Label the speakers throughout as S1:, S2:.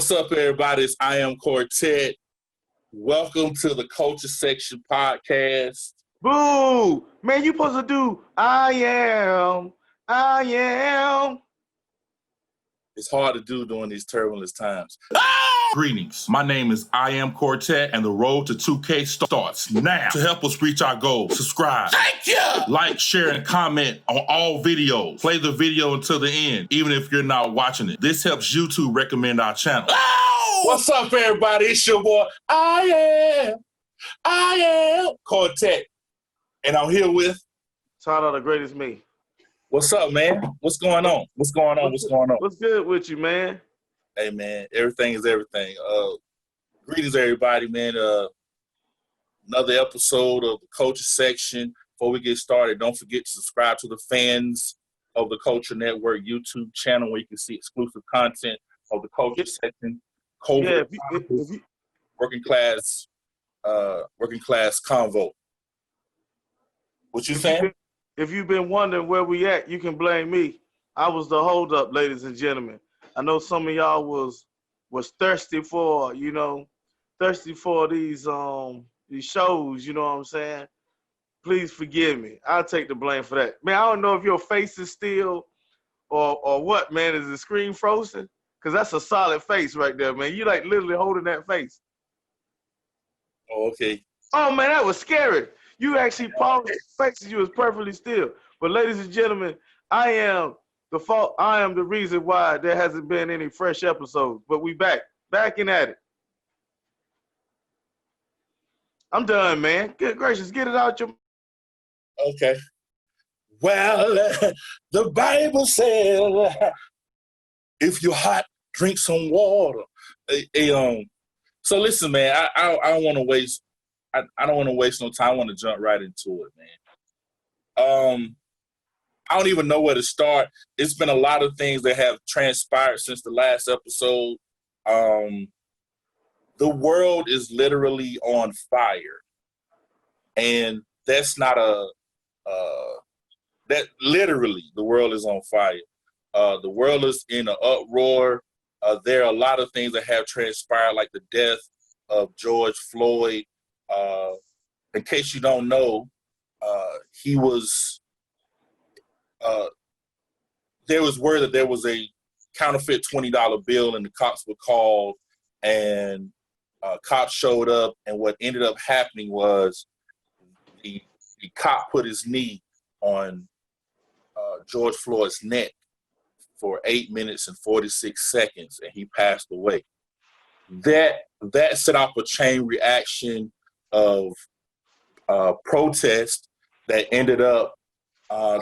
S1: What's up, everybody? It's I Am Quartet. Welcome to the Culture Section podcast.
S2: Boo! Man, you supposed to do I am.
S1: It's hard to do during these turbulent times.
S3: Greetings. My name is I Am Quartet, and the road to 2K starts now. To help us reach our goal, subscribe.
S1: Thank you!
S3: Like, share, and comment on all videos. Play the video until the end, even if you're not watching it. This helps YouTube recommend our channel.
S1: Oh! What's up, everybody? It's your boy, I Am Quartet. And I'm here with...
S2: Tyler, the greatest me.
S1: What's up, man? What's going on? What's going on?
S2: What's good with you, man?
S1: Hey, man, everything is everything. Greetings, everybody, man. Another episode of the Culture Section. Before we get started, don't forget to subscribe to the Fans of the Culture Network YouTube channel where you can see exclusive content of the Culture Section. Working class convo. What you saying?
S2: If you've been wondering where we at, you can blame me. I was the holdup, ladies and gentlemen. I know some of y'all was thirsty for, these shows, you know what I'm saying? Please forgive me. I'll take the blame for that. Man, I don't know if your face is still or what, man. Is the screen frozen? Because that's a solid face right there, man. You like literally holding that face.
S1: Oh, okay.
S2: Oh, man, that was scary. You actually paused your face and you was perfectly still. But ladies and gentlemen, I am the reason why there hasn't been any fresh episodes. But we back in at it. I'm done, man. Good gracious, get it out your...
S1: Okay. Well, the Bible says, if you're hot, drink some water. So listen, man, I don't want to waste. I don't want to waste no time. I want to jump right into it, man. I don't even know where to start. It's been a lot of things that have transpired since the last episode. The world is literally on fire. And that's not that literally the world is on fire. The world is in an uproar. There are a lot of things that have transpired, like the death of George Floyd. In case you don't know, he was... there was word that there was a counterfeit $20 bill and the cops were called and cops showed up, and what ended up happening was the cop put his knee on George Floyd's neck for 8 minutes and 46 seconds and he passed away. That set off a chain reaction of protest that ended up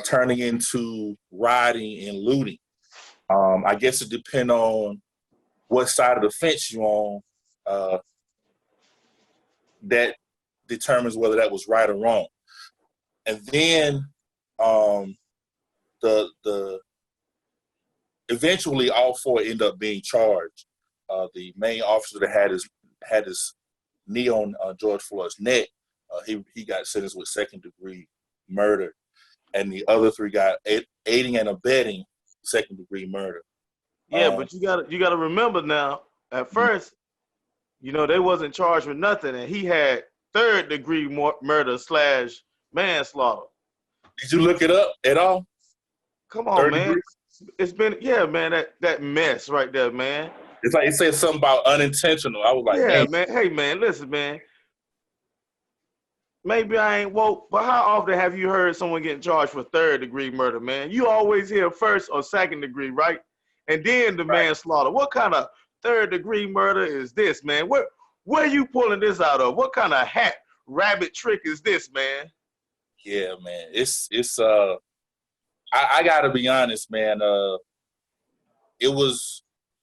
S1: turning into rioting and looting. I guess it depends on what side of the fence you're on. That determines whether that was right or wrong. And then the eventually all four end up being charged. The main officer that had his knee on George Floyd's neck, he got sentenced with second-degree murder. And the other three got aiding and abetting second-degree murder.
S2: Yeah, but you gotta remember now. At first, they wasn't charged with nothing, and he had third-degree murder / manslaughter.
S1: Did you look it up at all?
S2: Come on, man. Degree? It's been man. That mess right there, man.
S1: It's like it said something about unintentional. I was like,
S2: man. Hey, man, listen, man. Maybe I ain't woke, but how often have you heard someone getting charged for third-degree murder, man? You always hear first or second-degree, right? And then the manslaughter. What kind of third-degree murder is this, man? Where are you pulling this out of? What kind of rabbit trick is this, man?
S1: Yeah, man. It's I gotta be honest, man. It was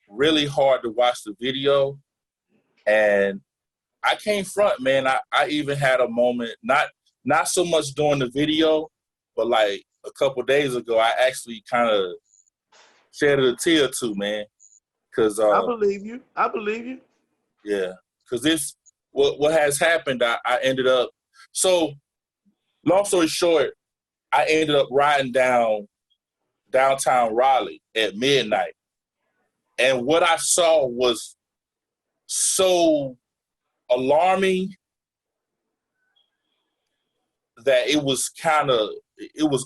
S1: really hard to watch the video, and I can't front, man. I even had a moment, not so much during the video, but like a couple days ago, I actually kind of shed a tear too, man. Cause
S2: I believe you.
S1: Yeah, cause this what has happened. I ended up. So, long story short, I ended up riding downtown Raleigh at midnight, and what I saw was so alarming that it was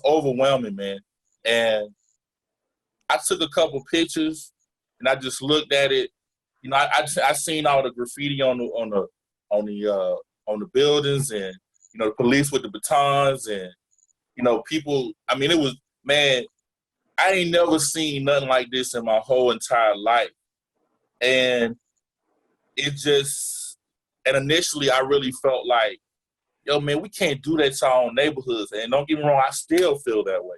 S1: overwhelming, man. And I took a couple pictures and I just looked at it. You know, I seen all the graffiti on the buildings, and you know, the police with the batons, and you know, people. I mean, it was, man, I ain't never seen nothing like this in my whole entire life. And it just, and initially I really felt like, yo, man, we can't do that to our own neighborhoods. And don't get me wrong, I still feel that way.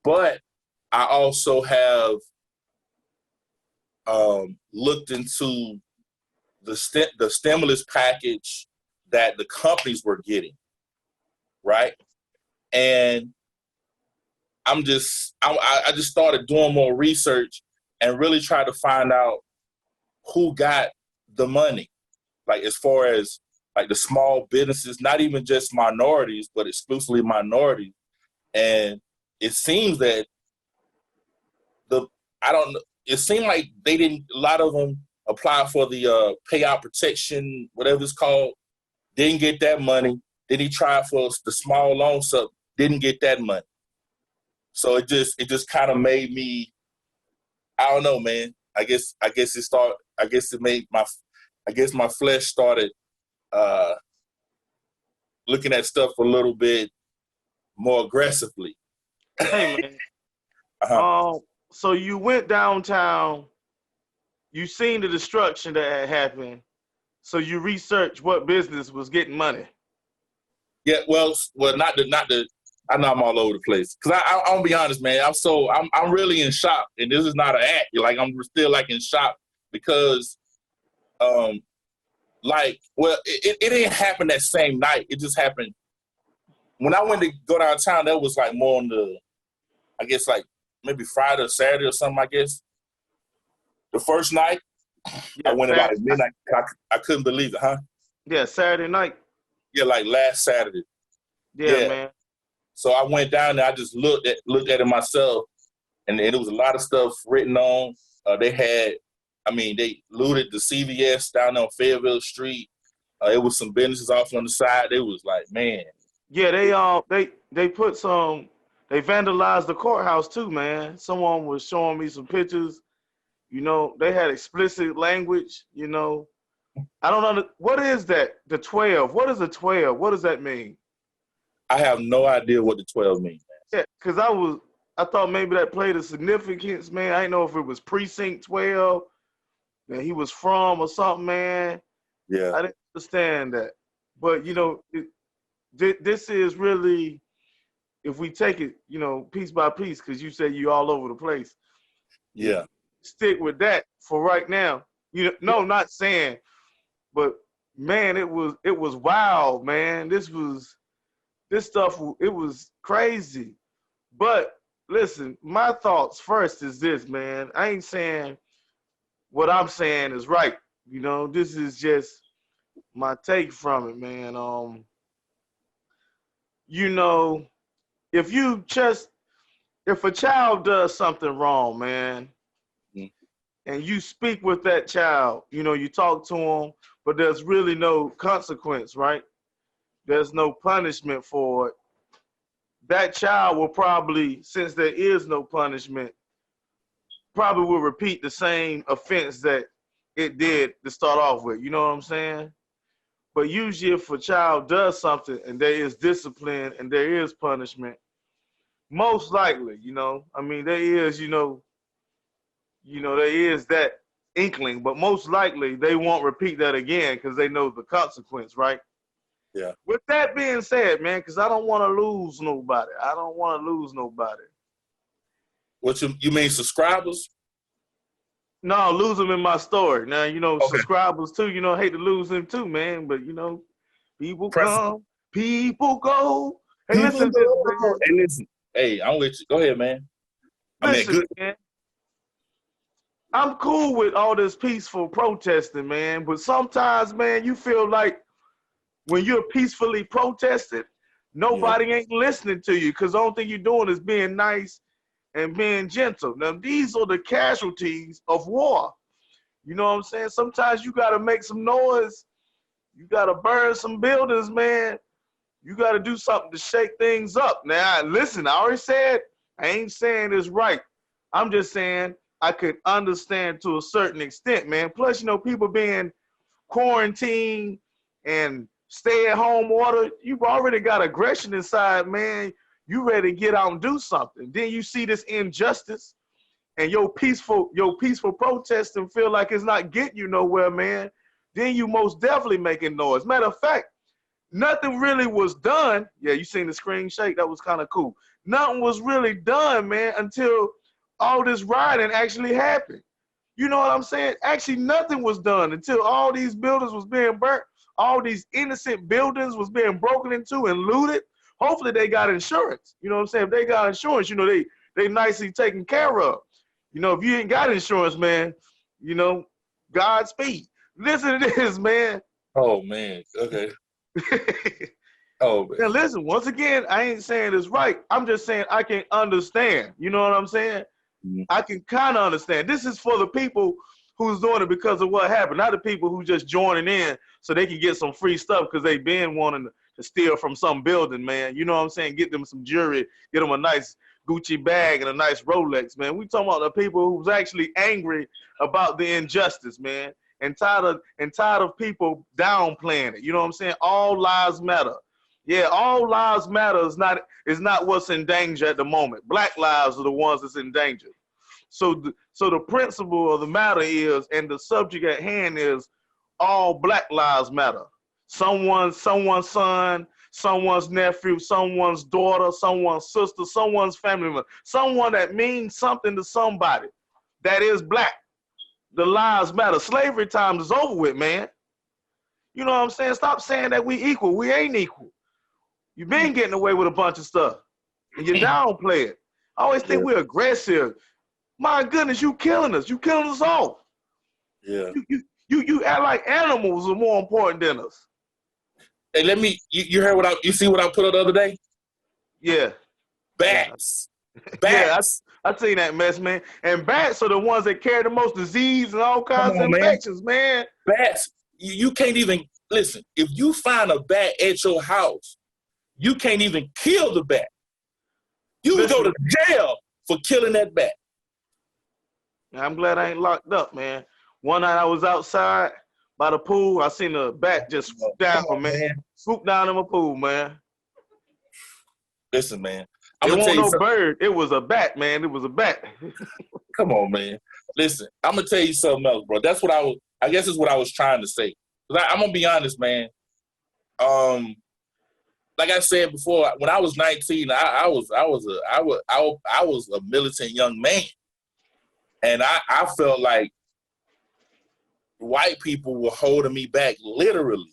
S1: But I also have looked into the stimulus package that the companies were getting, right? And I just started doing more research and really tried to find out who got the money, like as far as like the small businesses, not even just minorities, but exclusively minorities. And it seems that it seemed like they didn't, a lot of them apply for the payout protection, whatever it's called, didn't get that money. Then he tried for the small loan sub, didn't get that money. So it just kind of made me, I don't know, man. I guess my flesh started looking at stuff a little bit more aggressively.
S2: Hey, man.
S1: Uh-huh.
S2: So you went downtown, you seen the destruction that had happened, so you researched what business was getting money.
S1: Yeah, well, not the. I know I'm all over the place because I'll be honest, man. I'm really in shock, and this is not an act. Like, I'm still like in shock because, it didn't happen that same night. It just happened when I went to go downtown. That was like more on the, I guess, like maybe Friday or Saturday or something. I guess the first night I went about midnight. I couldn't believe it, huh?
S2: Yeah, Saturday night.
S1: Yeah, like last Saturday.
S2: Yeah, man.
S1: So I went down there. I just looked at it myself, and there was a lot of stuff written on. They looted the CVS down on Fayetteville Street. It was some businesses off on the side. They was like, man.
S2: Yeah, they put some. They vandalized the courthouse too, man. Someone was showing me some pictures. You know, they had explicit language. You know, I don't know what is that. The 12. What is a 12? What does that mean?
S1: I have no idea what the 12 means.
S2: Yeah, because I thought maybe that played a significance, man. I didn't know if it was precinct 12 that he was from or something, man.
S1: Yeah,
S2: I didn't understand that. But you know, this is really, if we take it, you know, piece by piece, because you say you all over the place.
S1: Yeah.
S2: Stick with that for right now. You know, no, not saying, but man, it was wild, man. This stuff, it was crazy. But listen, my thoughts first is this, man. I ain't saying what I'm saying is right. You know, this is just my take from it, man. You know, if a child does something wrong, man, and you speak with that child, you know, you talk to them, but there's really no consequence, right? There's no punishment for it. That child will probably, since there is no punishment, probably will repeat the same offense that it did to start off with. You know what I'm saying? But usually if a child does something and there is discipline and there is punishment, most likely, you know, I mean, there is, there is that inkling, but most likely they won't repeat that again because they know the consequence, right?
S1: Yeah.
S2: With that being said, man, because I don't want to lose nobody.
S1: What you mean, subscribers?
S2: No, lose them in my story. Now, you know, subscribers too, you know, hate to lose them too, man. But, you know, people come, people go. Hey, listen.
S1: Hey, listen. Hey, I'm with you. Go ahead, man.
S2: Listen, man. I'm cool with all this peaceful protesting, man. But sometimes, man, you feel like when you're peacefully protesting, nobody ain't listening to you because the only thing you're doing is being nice and being gentle. Now, these are the casualties of war. You know what I'm saying? Sometimes you gotta make some noise. You gotta burn some buildings, man. You gotta do something to shake things up. Now, listen, I already said, I ain't saying it's right. I'm just saying I could understand to a certain extent, man. Plus, you know, people being quarantined and stay-at-home order, you've already got aggression inside, man. You ready to get out and do something. Then you see this injustice and your peaceful protesting feel like it's not getting you nowhere, man. Then you most definitely making noise. Matter of fact, nothing really was done. Yeah, you seen the screen shake? That was kind of cool. Nothing was really done, man, until all this rioting actually happened. You know what I'm saying? Actually, nothing was done until all these buildings was being burnt. All these innocent buildings was being broken into and looted. Hopefully they got insurance. You know what I'm saying? If they got insurance, you know, they nicely taken care of. You know, if you ain't got insurance, man, you know, Godspeed. Listen to this, man.
S1: Oh, man. Okay. Oh, man.
S2: Now, listen, once again, I ain't saying it's right. I'm just saying I can understand. You know what I'm saying?
S1: Mhm.
S2: I can kind of understand. This is for the people who's doing it because of what happened, not the people who just joining in so they can get some free stuff because they been wanting to steal from some building, man. You know what I'm saying? Get them some jewelry, get them a nice Gucci bag and a nice Rolex, man. We talking about the people who's actually angry about the injustice, man, and tired of people downplaying it. You know what I'm saying? All lives matter. Yeah, all lives matter is not what's in danger at the moment. Black lives are the ones that's in danger. So the principle of the matter is, and the subject at hand is, all black lives matter. Someone's son, someone's nephew, someone's daughter, someone's sister, someone's family member, someone that means something to somebody that is black. The lives matter. Slavery time is over with, man. You know what I'm saying? Stop saying that we equal. We ain't equal. You've been getting away with a bunch of stuff, and you downplay it. I always think we're aggressive. My goodness, you killing us. You killing us all.
S1: Yeah.
S2: You act like animals are more important than us.
S1: Hey, you heard you see what I put up the other day?
S2: Yeah.
S1: Bats.
S2: Yeah,
S1: Bats.
S2: I seen that mess, man. And bats are the ones that carry the most disease and all kinds of infections, man.
S1: Bats. You can't even, listen, if you find a bat at your house, you can't even kill the bat. You would go to jail for killing that bat.
S2: I'm glad I ain't locked up, man. One night I was outside by the pool. I seen a bat just swoop down, swoop down in my pool, man.
S1: Listen, man.
S2: It wasn't no bird. It was a bat, man. It was a bat.
S1: Come on, man. Listen, I'm gonna tell you something else, bro. That's what I guess is what I was trying to say. I'm gonna be honest, man. Like I said before, when I was 19, I was a militant young man, and I felt like white people were holding me back. Literally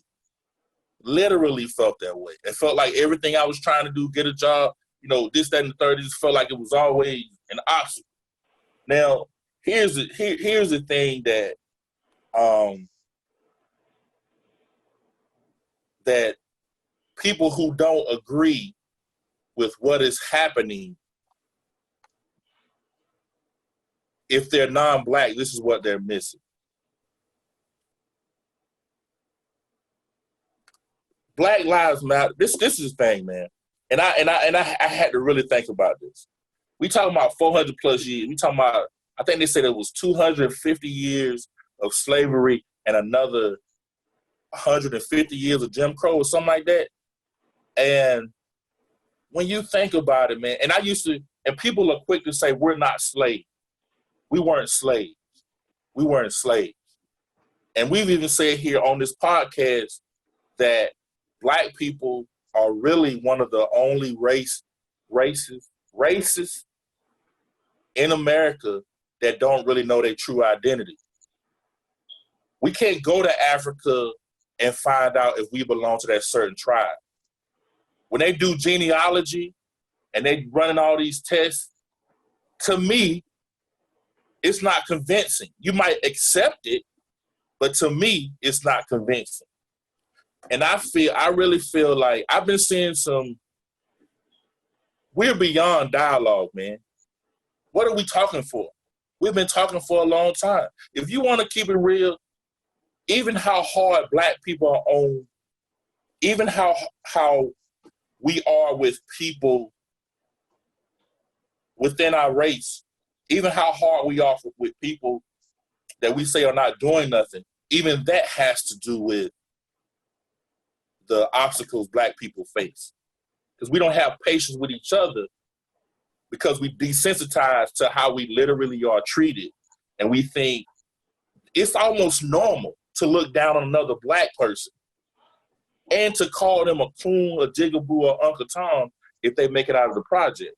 S1: felt that way. It felt like everything I was trying to do, get a job, you know, this, that, and the 30s, felt like it was always an obstacle. Now, here's the thing that that people who don't agree with what is happening, if they're non-black, this is what they're missing. Black Lives Matter. This is the thing, man. And I had to really think about this. We talking about 400 plus years. We talking about, I think they said it was 250 years of slavery and another 150 years of Jim Crow or something like that. And when you think about it, man, and people are quick to say, we're not slaves. We weren't slaves. We weren't slaves. And we've even said here on this podcast that Black people are really one of the only races in America that don't really know their true identity. We can't go to Africa and find out if we belong to that certain tribe. When they do genealogy and they running all these tests, to me, it's not convincing. You might accept it, but to me, it's not convincing. And I really feel like I've been seeing we're beyond dialogue, man. What are we talking for? We've been talking for a long time. If you want to keep it real, even how hard black people are on, even how we are with people within our race, even how hard we are with people that we say are not doing nothing, even that has to do with the obstacles black people face. Because we don't have patience with each other because we desensitized to how we literally are treated. And we think it's almost normal to look down on another black person and to call them a coon, a jigaboo, or Uncle Tom if they make it out of the project.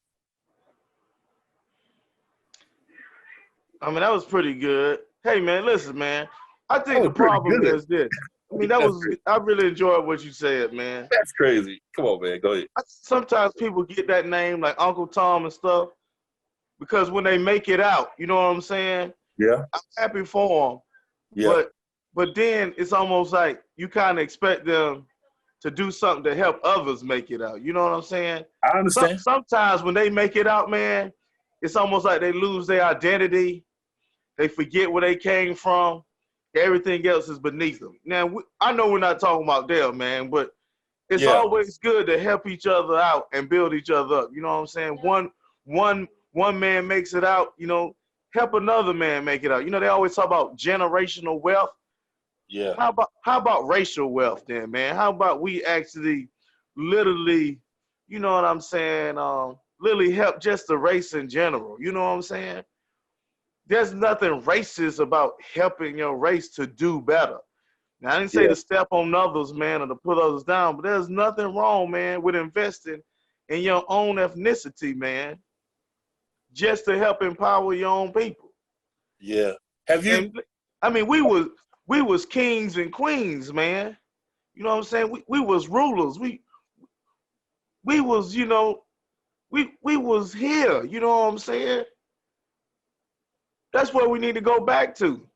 S2: I mean, that was pretty good. Hey, man, listen, man. I think the problem is this. I mean, I really enjoyed what you said, man.
S1: That's crazy. Come on, man. Go ahead.
S2: Sometimes people get that name like Uncle Tom and stuff because when they make it out, you know what I'm saying?
S1: Yeah.
S2: I'm happy for them.
S1: Yeah.
S2: But then it's almost like you kind of expect them to do something to help others make it out. You know what I'm saying?
S1: I understand.
S2: Sometimes when they make it out, man, it's almost like they lose their identity. They forget where they came from. Everything else is beneath them. Now, I know we're not talking about Dale, man, but it's always good to help each other out and build each other up. You know what I'm saying? One man makes it out, you know, help another man make it out. You know, they always talk about generational wealth.
S1: Yeah.
S2: How about racial wealth then, man? How about we actually literally, you know what I'm saying, literally help just the race in general. You know what I'm saying? There's nothing racist about helping your race to do better. Now, I didn't say to step on others, man, or to put others down, but there's nothing wrong, man, with investing in your own ethnicity, man, just to help empower your own people.
S1: Yeah. Have you?
S2: And, I mean, we was kings and queens, man. You know what I'm saying? We was rulers. We was, you know, we was here. You know what I'm saying? That's what we need to go back to.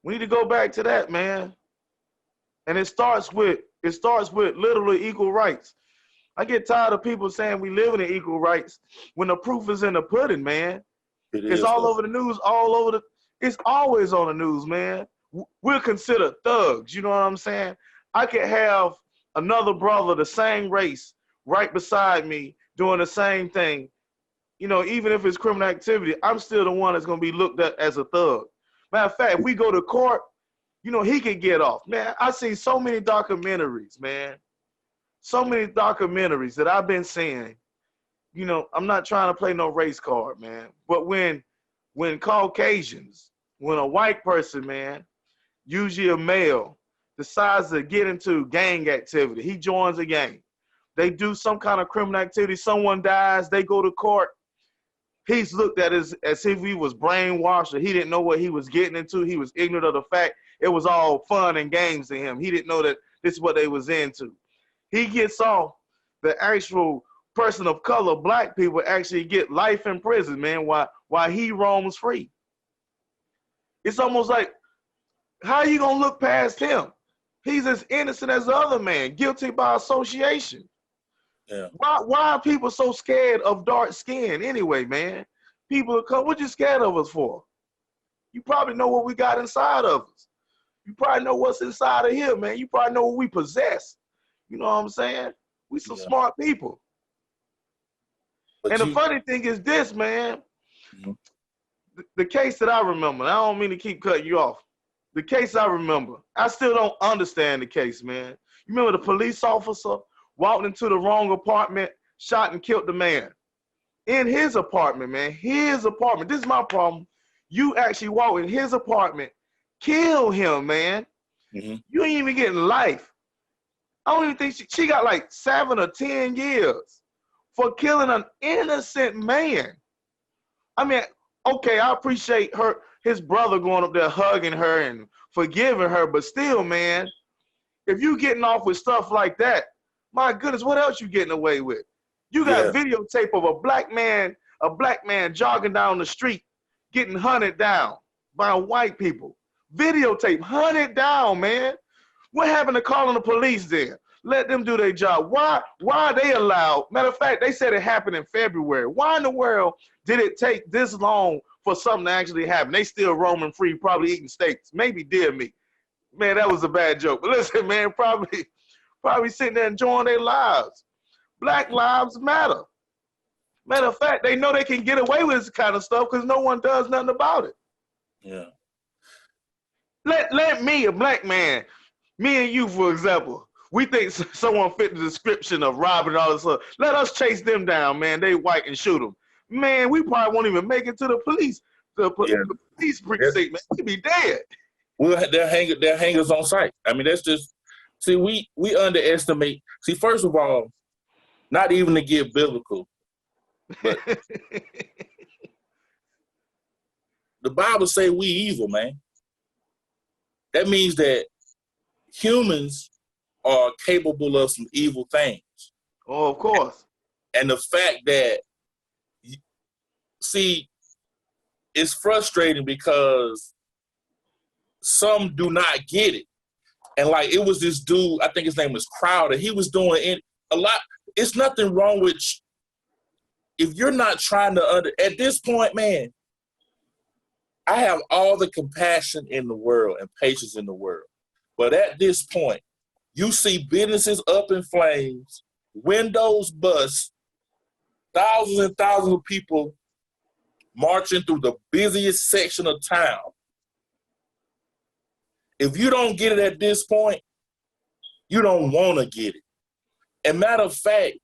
S2: We need to go back to that, man. And it starts with literally equal rights. I get tired of people saying we live in equal rights when the proof is in the pudding, man. It's all over the news, it's always on the news, man. We're considered thugs, you know what I'm saying? I could have another brother, the same race, right beside me doing the same thing. You know, even if it's criminal activity, I'm still the one that's going to be looked at as a thug. Matter of fact, if we go to court, you know, he can get off. Man, I see so many documentaries, man. So many documentaries that I've been seeing. You know, I'm not trying to play no race card, man. But when Caucasians, when a white person, man, usually a male, decides to get into gang activity, he joins a gang. They do some kind of criminal activity, someone dies, they go to court. He's looked at as if he was brainwashed or he didn't know what he was getting into. He was ignorant of the fact it was all fun and games to him. He didn't know that this is what they was into. He gets off. The actual person of color, black people, actually get life in prison, man, while he roams free. It's almost like, how are you going to look past him? He's as innocent as the other man, guilty by association.
S1: Yeah.
S2: Why are people so scared of dark skin anyway, man? People come, what you scared of us for? You probably know what we got inside of us. You probably know what's inside of here, man. You probably know what we possess. You know what I'm saying? We some smart people. But the funny thing is this, man. Mm-hmm. The case that I remember, I don't mean to keep cutting you off. The case I remember, I still don't understand the case, man. You remember the police officer walked into the wrong apartment, shot and killed the man. In his apartment, man, his apartment. This is my problem. You actually walk in his apartment, kill him, man. Mm-hmm. You ain't even getting life. I don't even think she got like 7 or 10 years for killing an innocent man. I mean, okay, I appreciate his brother going up there hugging her and forgiving her, but still, man, if you getting off with stuff like that, my goodness, what else you getting away with? You got videotape of a black man jogging down the street, getting hunted down by white people. Videotape, hunted down, man. What happened to calling the police then? Let them do their job. Why are they allowed? Matter of fact, they said it happened in February. Why in the world did it take this long for something to actually happen. They still roaming free, probably eating steaks, maybe deer meat. Man, that was a bad joke. But listen, man, probably sitting there enjoying their lives. Black lives matter. Matter of fact, they know they can get away with this kind of stuff because no one does nothing about it.
S1: Yeah.
S2: Let me, a black man, me and you, for example, we think someone fit the description of robbing and all this stuff. Let us chase them down, man. They white and shoot them. Man, we probably won't even make it to the police. The police precinct, man. We'd be dead.
S1: Well, they're hangers on sight. I mean, that's just, see, we underestimate. See, first of all, not even to get biblical, but the Bible say we evil, man. That means that humans are capable of some evil things.
S2: Oh, of course.
S1: And the fact that, see, it's frustrating because some do not get it. And like, it was this dude, I think his name was Crowder. He was doing a lot. It's nothing wrong with, if you're not trying to at this point, man, I have all the compassion in the world and patience in the world. But at this point, you see businesses up in flames, windows bust, thousands and thousands of people marching through the busiest section of town. If you don't get it at this point, you don't want to get it. And matter of fact,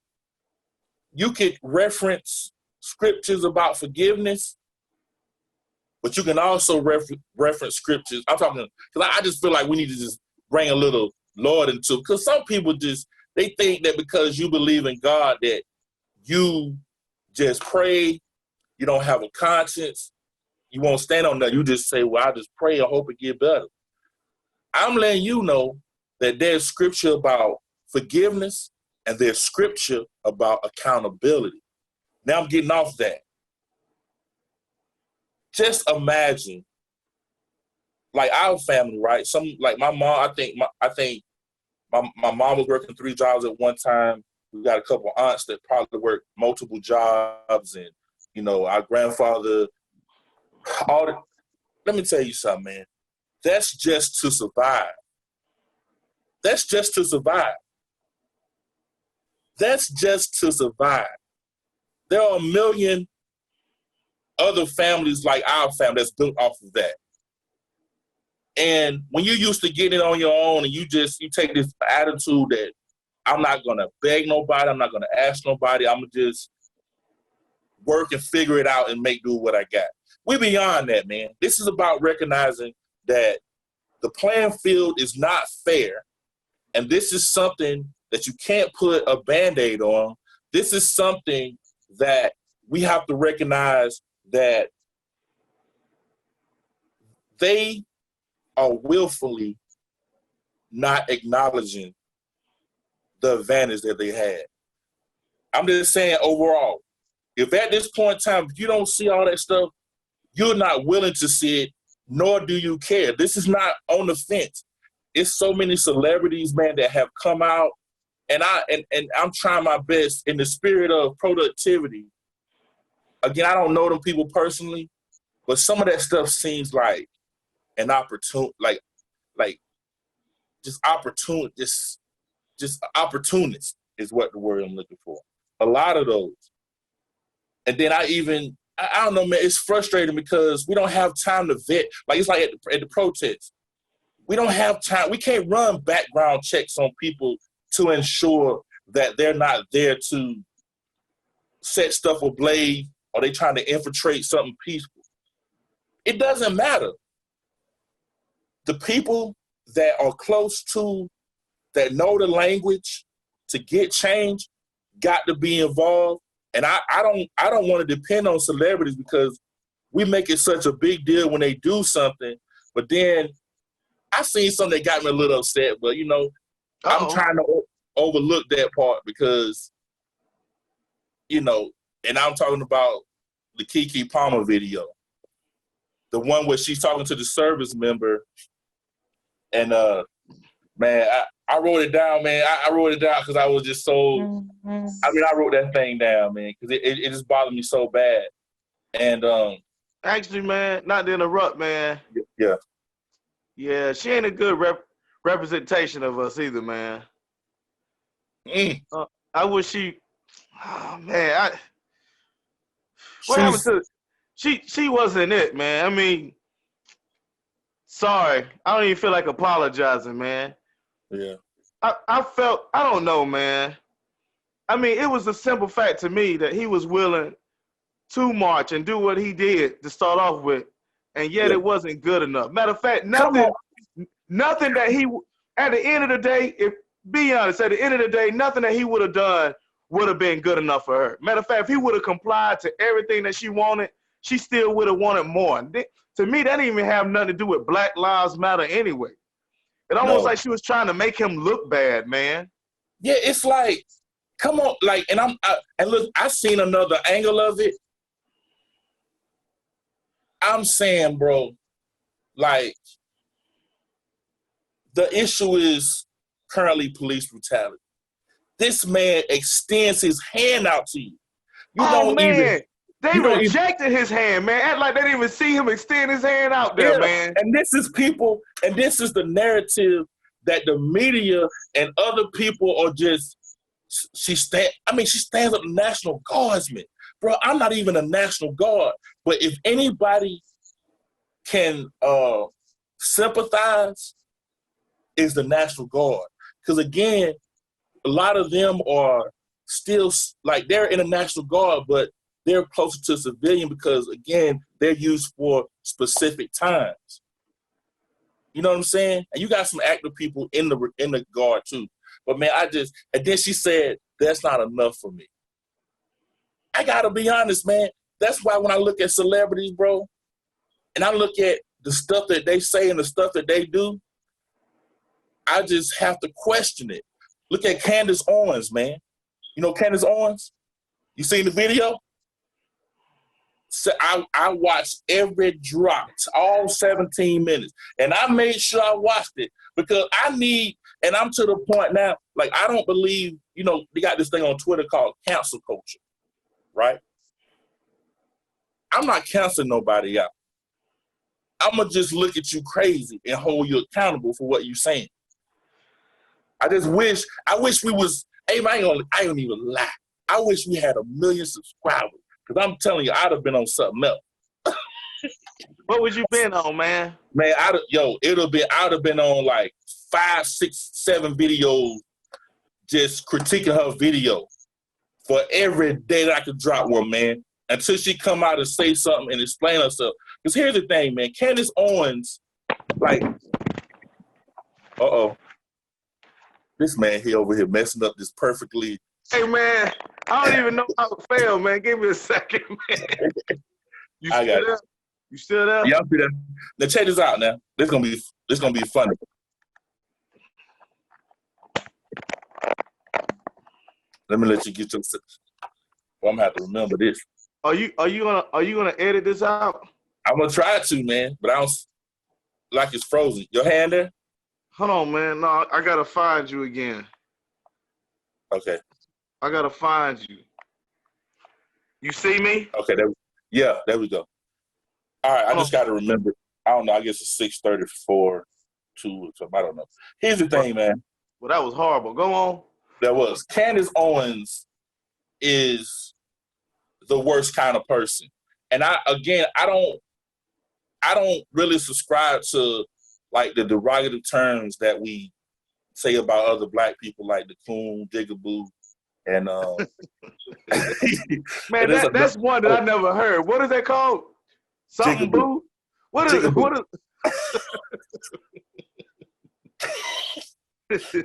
S1: you could reference scriptures about forgiveness, but you can also reference scriptures. I'm talking, because I just feel like we need to just bring a little Lord into, because some people just, they think that because you believe in God that you just pray, you don't have a conscience, you won't stand on that. You just say, well, I just pray and hope it get better. I'm letting you know that there's scripture about forgiveness and there's scripture about accountability. Now I'm getting off that. Just imagine, like our family, right? Like my mom, I think my mom was working 3 jobs at one time. We got a couple of aunts that probably worked multiple jobs, and you know, our grandfather. Let me tell you something, man. That's just to survive. That's just to survive. That's just to survive. There are a million other families like our family that's built off of that. And when you used to get it on your own and you take this attitude that I'm not going to beg nobody, I'm not going to ask nobody, I'm going to just work and figure it out and make do what I got. We're beyond that, man. This is about recognizing that the playing field is not fair, and this is something that you can't put a Band-Aid on. This is something that we have to recognize that they are willfully not acknowledging the advantage that they had. I'm just saying overall, if at this point in time, if you don't see all that stuff, you're not willing to see it, nor do you care. This is not on the fence. It's so many celebrities, man, that have come out, and I'm trying my best in the spirit of productivity. Again, I don't know them people personally, but some of that stuff seems like an opportunity, just opportunist is what the word I'm looking for. A lot of those. And then I don't know, man, it's frustrating because we don't have time to vet. Like, it's like at the protests. We don't have time. We can't run background checks on people to ensure that they're not there to set stuff ablaze or they trying to infiltrate something peaceful. It doesn't matter. The people that are close to, that know the language to get change, got to be involved. And I don't want to depend on celebrities because we make it such a big deal when they do something. But then I seen something that got me a little upset. But, you know, I'm trying to overlook that part because, you know, and I'm talking about the Keke Palmer video. The one where she's talking to the service member. And, man, I wrote it down, man. I wrote it down because I was just so, I wrote that thing down, man, because it just bothered me so bad. And
S2: Actually, man, not to interrupt, man.
S1: Yeah.
S2: Yeah, she ain't a good representation of us either, man.
S1: Mm.
S2: I wish she. Oh, man, what happened
S1: She's
S2: to? She wasn't it, man. I mean, sorry, I don't even feel like apologizing, man.
S1: yeah.
S2: I felt I don't know, man. I mean, it was a simple fact to me that he was willing to march and do what he did to start off with, and yet
S1: Yeah.
S2: it wasn't good enough. Matter of fact,
S1: Come
S2: nothing that he, at the end of the day, if be honest, at the end of the day, nothing that he would have done would have been good enough for her. Matter of fact, if he would have complied to everything that she wanted, she still would have wanted more. To me, that didn't even have nothing to do with Black Lives Matter anyway. It almost
S1: No.
S2: like she was trying to make him look bad, man.
S1: Yeah, it's like, come on, like, and and look, I seen another angle of it. I'm saying, bro, like, the issue is currently police brutality. This man extends his hand out to you. You
S2: Oh
S1: don't
S2: man,
S1: even.
S2: they
S1: you don't even-
S2: rejected his hand, man. Act like they didn't even see him extend his hand out there,
S1: Yeah,
S2: man.
S1: and this is people, and this is the narrative that the media and other people are just. She stands up to National Guardsmen, bro. I'm not even a National Guard, but if anybody can sympathize, is the National Guard, because again, a lot of them are still like they're in the National Guard, but they're closer to civilian because again, they're used for specific times. You know what I'm saying? And you got some active people in the guard too. But man, and then she said, that's not enough for me. I gotta be honest, man. That's why when I look at celebrities, bro, and I look at the stuff that they say and the stuff that they do, I just have to question it. Look at Candace Owens, man. You know Candace Owens? You seen the video? So I watched every drop, all 17 minutes. And I made sure I watched it because and I'm to the point now, like I don't believe, they got this thing on Twitter called cancel culture, right? I'm not canceling nobody out. I'm going to just look at you crazy and hold you accountable for what you're saying. I wish we was, hey, I don't even lie. I wish we had 1 million subscribers. Because I'm telling you, I'd have been on something else.
S2: What would you been on, man?
S1: Man, I'd have been on like 5, 6, 7 videos just critiquing her video for every day that I could drop one, man. Until she come out and say something and explain herself. Because here's the thing, man. Candace Owens, like, this man here over here messing up this perfectly.
S2: Hey, man, I don't even know how to fail, man. Give me a second, man. You
S1: I
S2: still
S1: got
S2: there?
S1: it.
S2: You still there?
S1: Yeah, I'll be there. Now check this out now. This gonna be funny. Let me let you get your. Well, I'm gonna have to remember this.
S2: Are you gonna edit this out?
S1: I'm gonna try to, man, but I don't like it's frozen. Your hand there?
S2: Hold on, man. No, I gotta find you again.
S1: Okay.
S2: I gotta find you. You see me?
S1: Okay. There we go. All right. I just gotta remember. I don't know. I guess it's 6:34, 2 or something. I don't know. Here's the thing, man.
S2: Well, that was horrible. Go on.
S1: That was Candace Owens is the worst kind of person, and I don't really subscribe to like the derogatory terms that we say about other black people, like the coon, jigaboo, and
S2: man, that's one that I never heard. What is that called? Something
S1: Jigaboo.
S2: boo? What is it? What is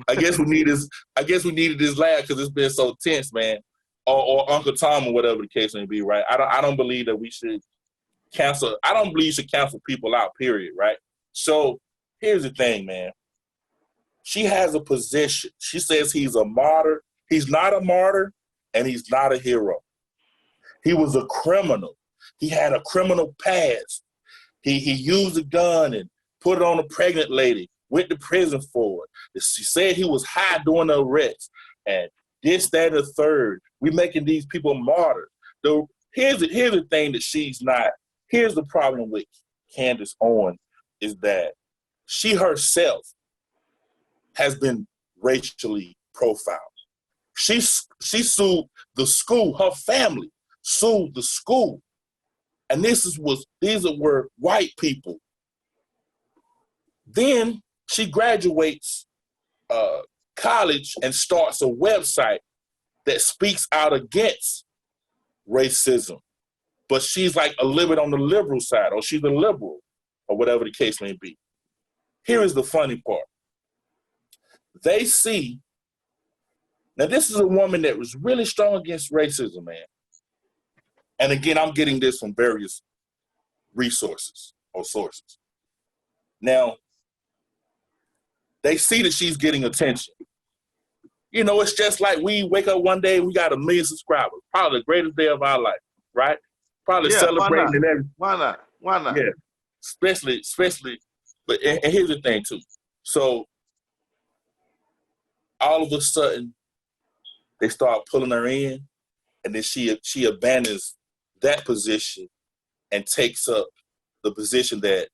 S1: I guess we needed this laugh because it's been so tense, man. Or Uncle Tom or whatever the case may be, right? I don't believe that we should cancel. I don't believe you should cancel people out, period, right? So here's the thing, man. She has a position. She says he's a martyr. He's not a martyr, and he's not a hero. He was a criminal. He had a criminal past. He used a gun and put it on a pregnant lady, went to prison for it. She said he was high during the arrest. And this, that, and the third. We making these people martyrs. Here's the thing that she's not. Here's the problem with Candace Owens is that she herself has been racially profiled. She sued the school. Her family sued the school, and these were white people. Then she graduates college and starts a website that speaks out against racism, but she's like a little bit on the liberal side, or she's a liberal, or whatever the case may be. Here is the funny part. They see, now this is a woman that was really strong against racism, man. And again, I'm getting this from various resources or sources. Now, they see that she's getting attention. You know, it's just like we wake up one day and we got 1 million subscribers. Probably the greatest day of our life, right? Probably celebrating and everything.
S2: Why not? Why not?
S1: Yeah, especially. But and here's the thing too. So all of a sudden, they start pulling her in, and then she abandons that position and takes up the position that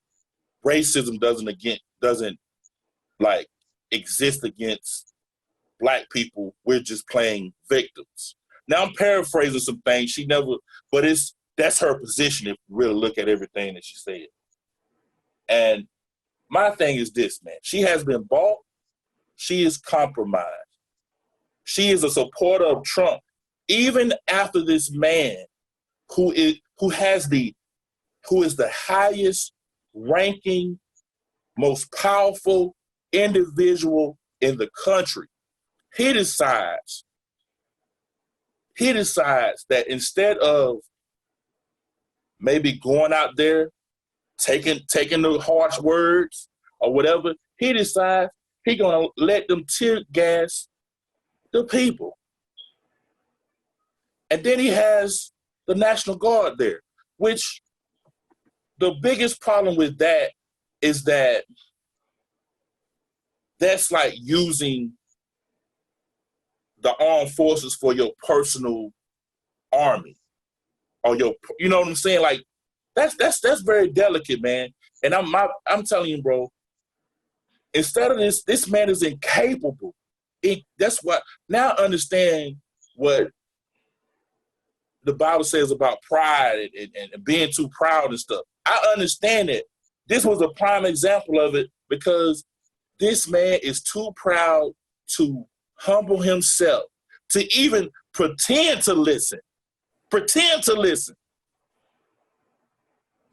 S1: racism doesn't like exist against Black people. We're just playing victims. Now I'm paraphrasing some things she never, but that's her position if you really look at everything that she said. And my thing is this, man. She has been bought. She is compromised. She is a supporter of Trump, even after this man who is the highest ranking, most powerful individual in the country. He decides that instead of maybe going out there, taking the harsh words or whatever, he decides he's gonna let them tear gas the people. And then he has the National Guard there, which the biggest problem with that is that that's like using the armed forces for your personal army, or you know what I'm saying? Like that's very delicate, man. And I'm telling you, bro. Instead of this man is incapable. That's what now I understand what the Bible says about pride and being too proud and stuff. I understand it. This was a prime example of it because this man is too proud to humble himself, to even pretend to listen,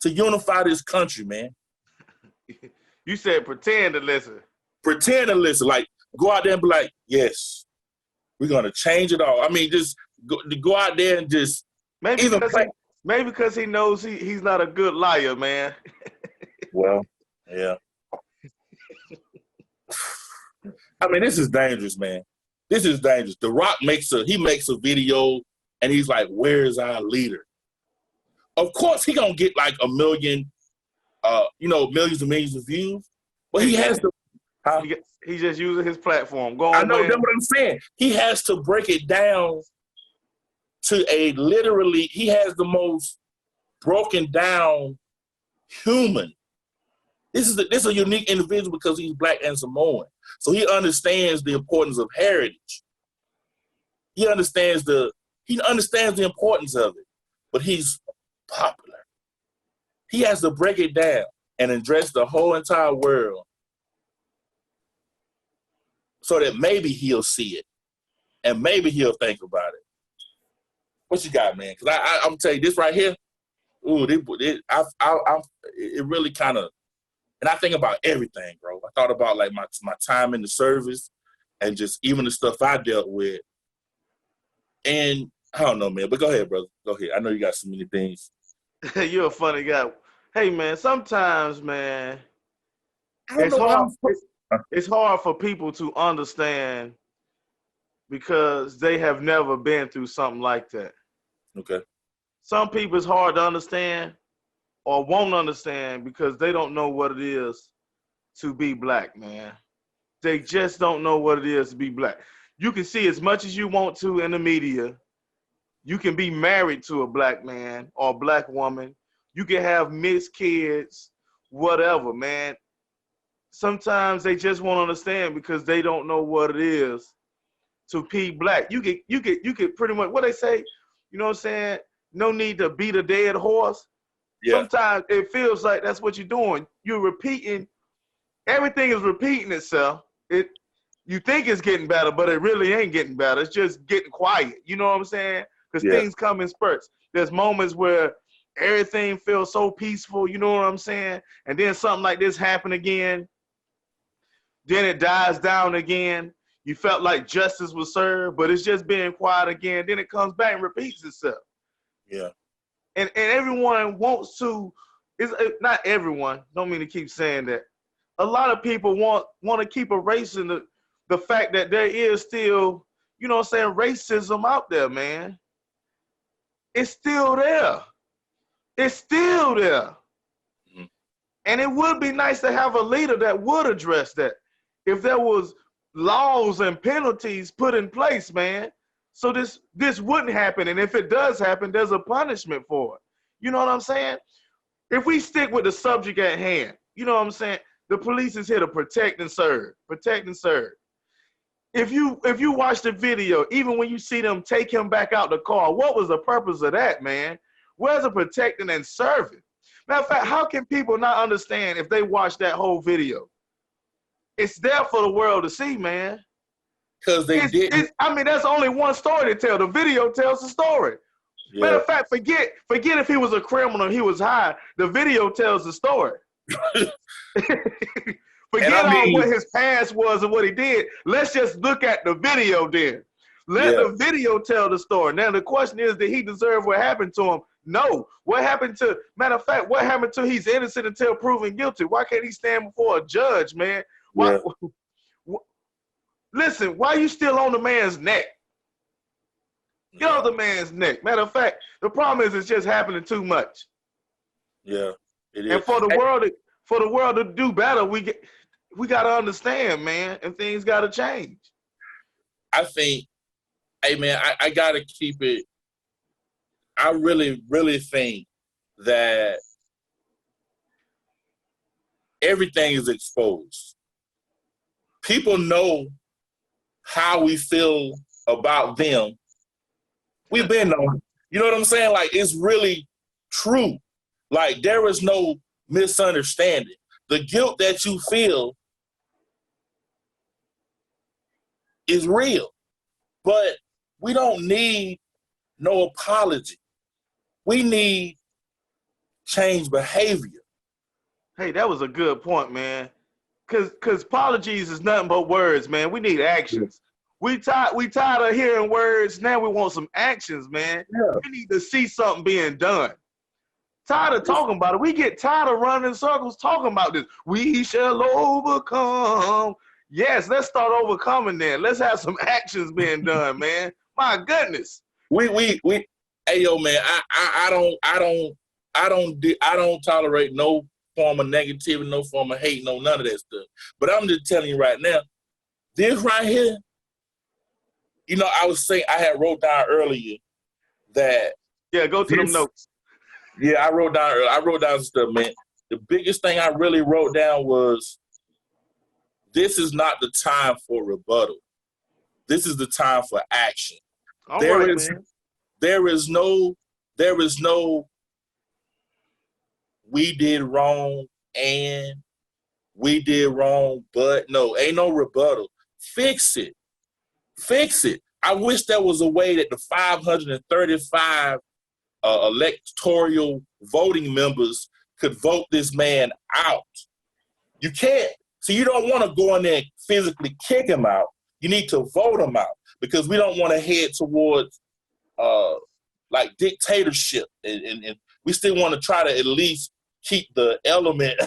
S1: to unify this country, man.
S2: You said pretend to listen.
S1: Pretend to listen. Like, go out there and be like, yes, we're going to change it all. I mean, just go out there and just
S2: maybe because he knows he's not a good liar, man.
S1: Well, yeah. I mean, this is dangerous, man. This is dangerous. The Rock makes a video and he's like, where's our leader? Of course, he gonna get like 1 million, millions and millions of views. But he has to.
S2: He's just using his platform. Go on,
S1: I know
S2: man.
S1: that's what I'm saying. He has to break it down to he has the most broken down human. This is a unique individual because he's Black and Samoan. So he understands the importance of heritage. He understands the importance of it, but he's popular. He has to break it down and address the whole entire world so that maybe he'll see it and maybe he'll think about it. What you got, man? Because I'm telling you, this right here, it really kind of, and I think about everything, bro. I thought about like my time in the service and just even the stuff I dealt with. And I don't know, man, but go ahead, brother. Go ahead. I know you got so many things.
S2: You're a funny guy. Hey, man, sometimes, man, it's hard for people to understand because they have never been through something like that.
S1: Okay.
S2: Some people it's hard to understand or won't understand because they don't know what it is to be Black, man. They just don't know what it is to be Black. You can see as much as you want to in the media, You can be married to a black man or a black woman. You can have mixed kids, whatever, man. Sometimes they just won't understand because they don't know what it is to be black. You get pretty much what they say, you know what I'm saying? No need to beat a dead horse.
S1: Yeah.
S2: Sometimes it feels like that's what you're doing. You're repeating, everything is repeating itself. You think it's getting better, but it really ain't getting better. It's just getting quiet. You know what I'm saying? Because things come in spurts. There's moments where everything feels so peaceful, you know what I'm saying? And then something like this happen again. Then it dies down again. You felt like justice was served, but it's just being quiet again. Then it comes back and repeats itself.
S1: Yeah.
S2: And everyone wants to, not everyone, don't mean to keep saying that. A lot of people want to keep erasing the fact that there is still, you know what I'm saying, racism out there, man. It's still there. It's still there.
S1: Mm-hmm.
S2: And it would be nice to have a leader that would address that. If there was laws and penalties put in place, man, so this wouldn't happen. And if it does happen, there's a punishment for it. You know what I'm saying? If we stick with the subject at hand, you know what I'm saying? The police is here to protect and serve. Protect and serve. If you watch the video, even when you see them take him back out the car, what was the purpose of that, man? Where's the protecting and serving? Matter of fact, how can people not understand if they watch that whole video? It's there for the world to see, man.
S1: Because they didn't.
S2: I mean, that's only one story to tell. The video tells the story.
S1: Yeah.
S2: Matter of fact, forget if he was a criminal, he was high. The video tells the story. Forget what his past was and what he did. Let's just look at the video then. Let the video tell the story. Now, the question is, did he deserve what happened to him? No. What happened to, matter of fact, what happened to he's innocent until proven guilty? Why can't he stand before a judge, man? Why? Yeah. Listen, why are you still on the man's neck? Get off the man's neck. Matter of fact, the problem is it's just happening too much.
S1: Yeah, it is.
S2: And for the world to do better, we got to understand, man, and things got to change.
S1: I think, hey, man, I got to keep it. I really, really think that everything is exposed. People know how we feel about them. We've been on, you know what I'm saying? Like, it's really true. Like, there is no misunderstanding. The guilt that you feel is real, but we don't need no apology. We need change behavior.
S2: Hey, that was a good point, man. Cause apologies is nothing but words, man. We need actions. We tired of hearing words. Now we want some actions, man. Yeah. We need to see something being done. Tired of talking about it. We get tired of running in circles talking about this. We shall overcome. Yes, let's start overcoming then. Let's have some actions being done, man. My goodness.
S1: Hey yo, man, I don't tolerate no form of negativity, no form of hate, no none of that stuff. But I'm just telling you right now, this right here, you know, I was saying, I had wrote down earlier that.
S2: Yeah, go to them notes.
S1: Yeah, I wrote down some stuff, man. The biggest thing I really wrote down was, this is not the time for rebuttal. This is the time for action. There is no, we did wrong and we did wrong, but no, ain't no rebuttal. Fix it. I wish there was a way that the 535 electoral voting members could vote this man out. You can't. So you don't want to go in there and physically kick him out. You need to vote him out because we don't want to head towards like dictatorship, and we still want to try to at least keep the element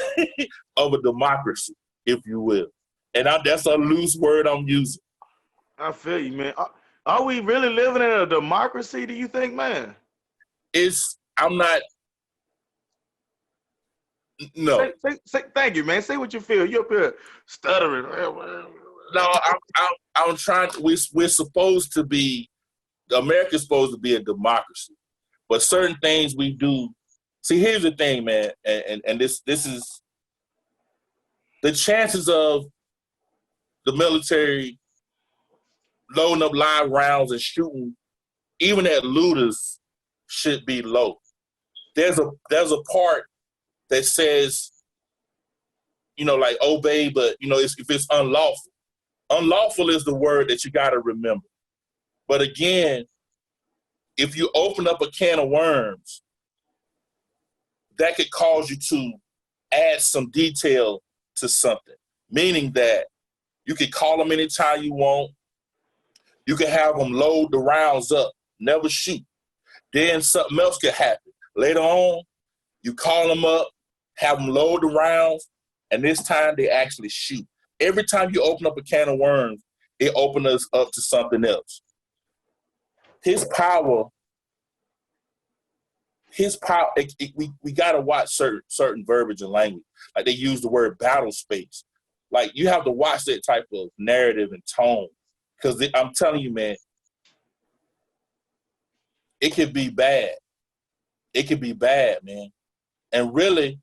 S1: of a democracy, if you will. And that's a loose word I'm using.
S2: I feel you, man. Are we really living in a democracy, do you think, man?
S1: I'm not. No.
S2: Say, thank you, man. Say what you feel. You're up here stuttering.
S1: No, I'm trying. We're supposed to be America's supposed to be a democracy, but certain things we do. See, here's the thing, man, and this is the chances of the military loading up live rounds and shooting, even at looters, should be low. There's a part that says, like obey, but if it's unlawful. Unlawful is the word that you got to remember. But again, if you open up a can of worms, that could cause you to add some detail to something, meaning that you can call them anytime you want. You can have them load the rounds up, never shoot. Then something else could happen. Later on, you call them up, have them load the rounds, and this time they actually shoot. Every time you open up a can of worms, it opens us up to something else. His power, we got to watch certain verbiage and language. Like they use the word battle space. Like you have to watch that type of narrative and tone. Because I'm telling you, man, it could be bad. It could be bad, man. And really,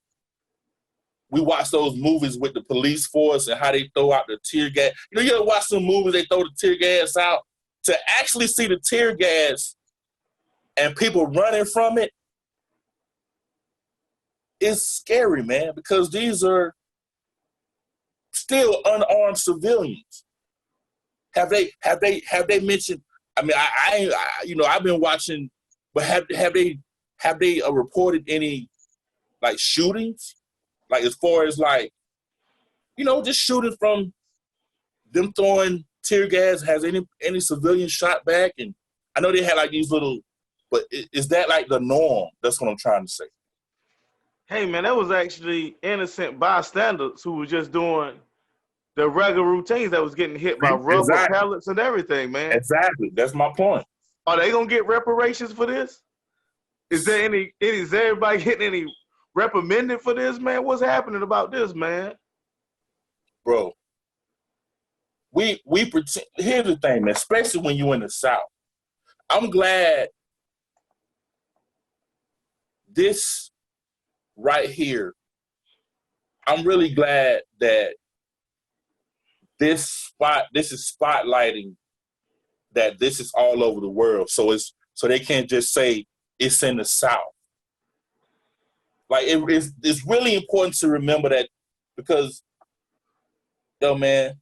S1: we watch those movies with the police force and how they throw out the tear gas. You ever watch some movies, they throw the tear gas out? To actually see the tear gas and people running from it, it's scary, man, because these are still unarmed civilians. Have they mentioned? I mean, I've been watching, but have they reported any like shootings, like as far as like, just shooting from them throwing tear gas? Has any civilian shot back? And I know they had like these little, but is that like the norm? That's what I'm trying to say.
S2: Hey man, that was actually innocent bystanders who were just doing the regular routines that was getting hit by rubber pellets and everything, man.
S1: Exactly. That's my point.
S2: Are they gonna get reparations for this? Is everybody getting any reprimanded for this, man? What's happening about this, man?
S1: Bro, we pretend. Here's the thing, man. Especially when you're in the South, I'm glad this right here. I'm really glad that this is spotlighting that this is all over the world. So they can't just say it's in the South. Like it's really important to remember that, because man,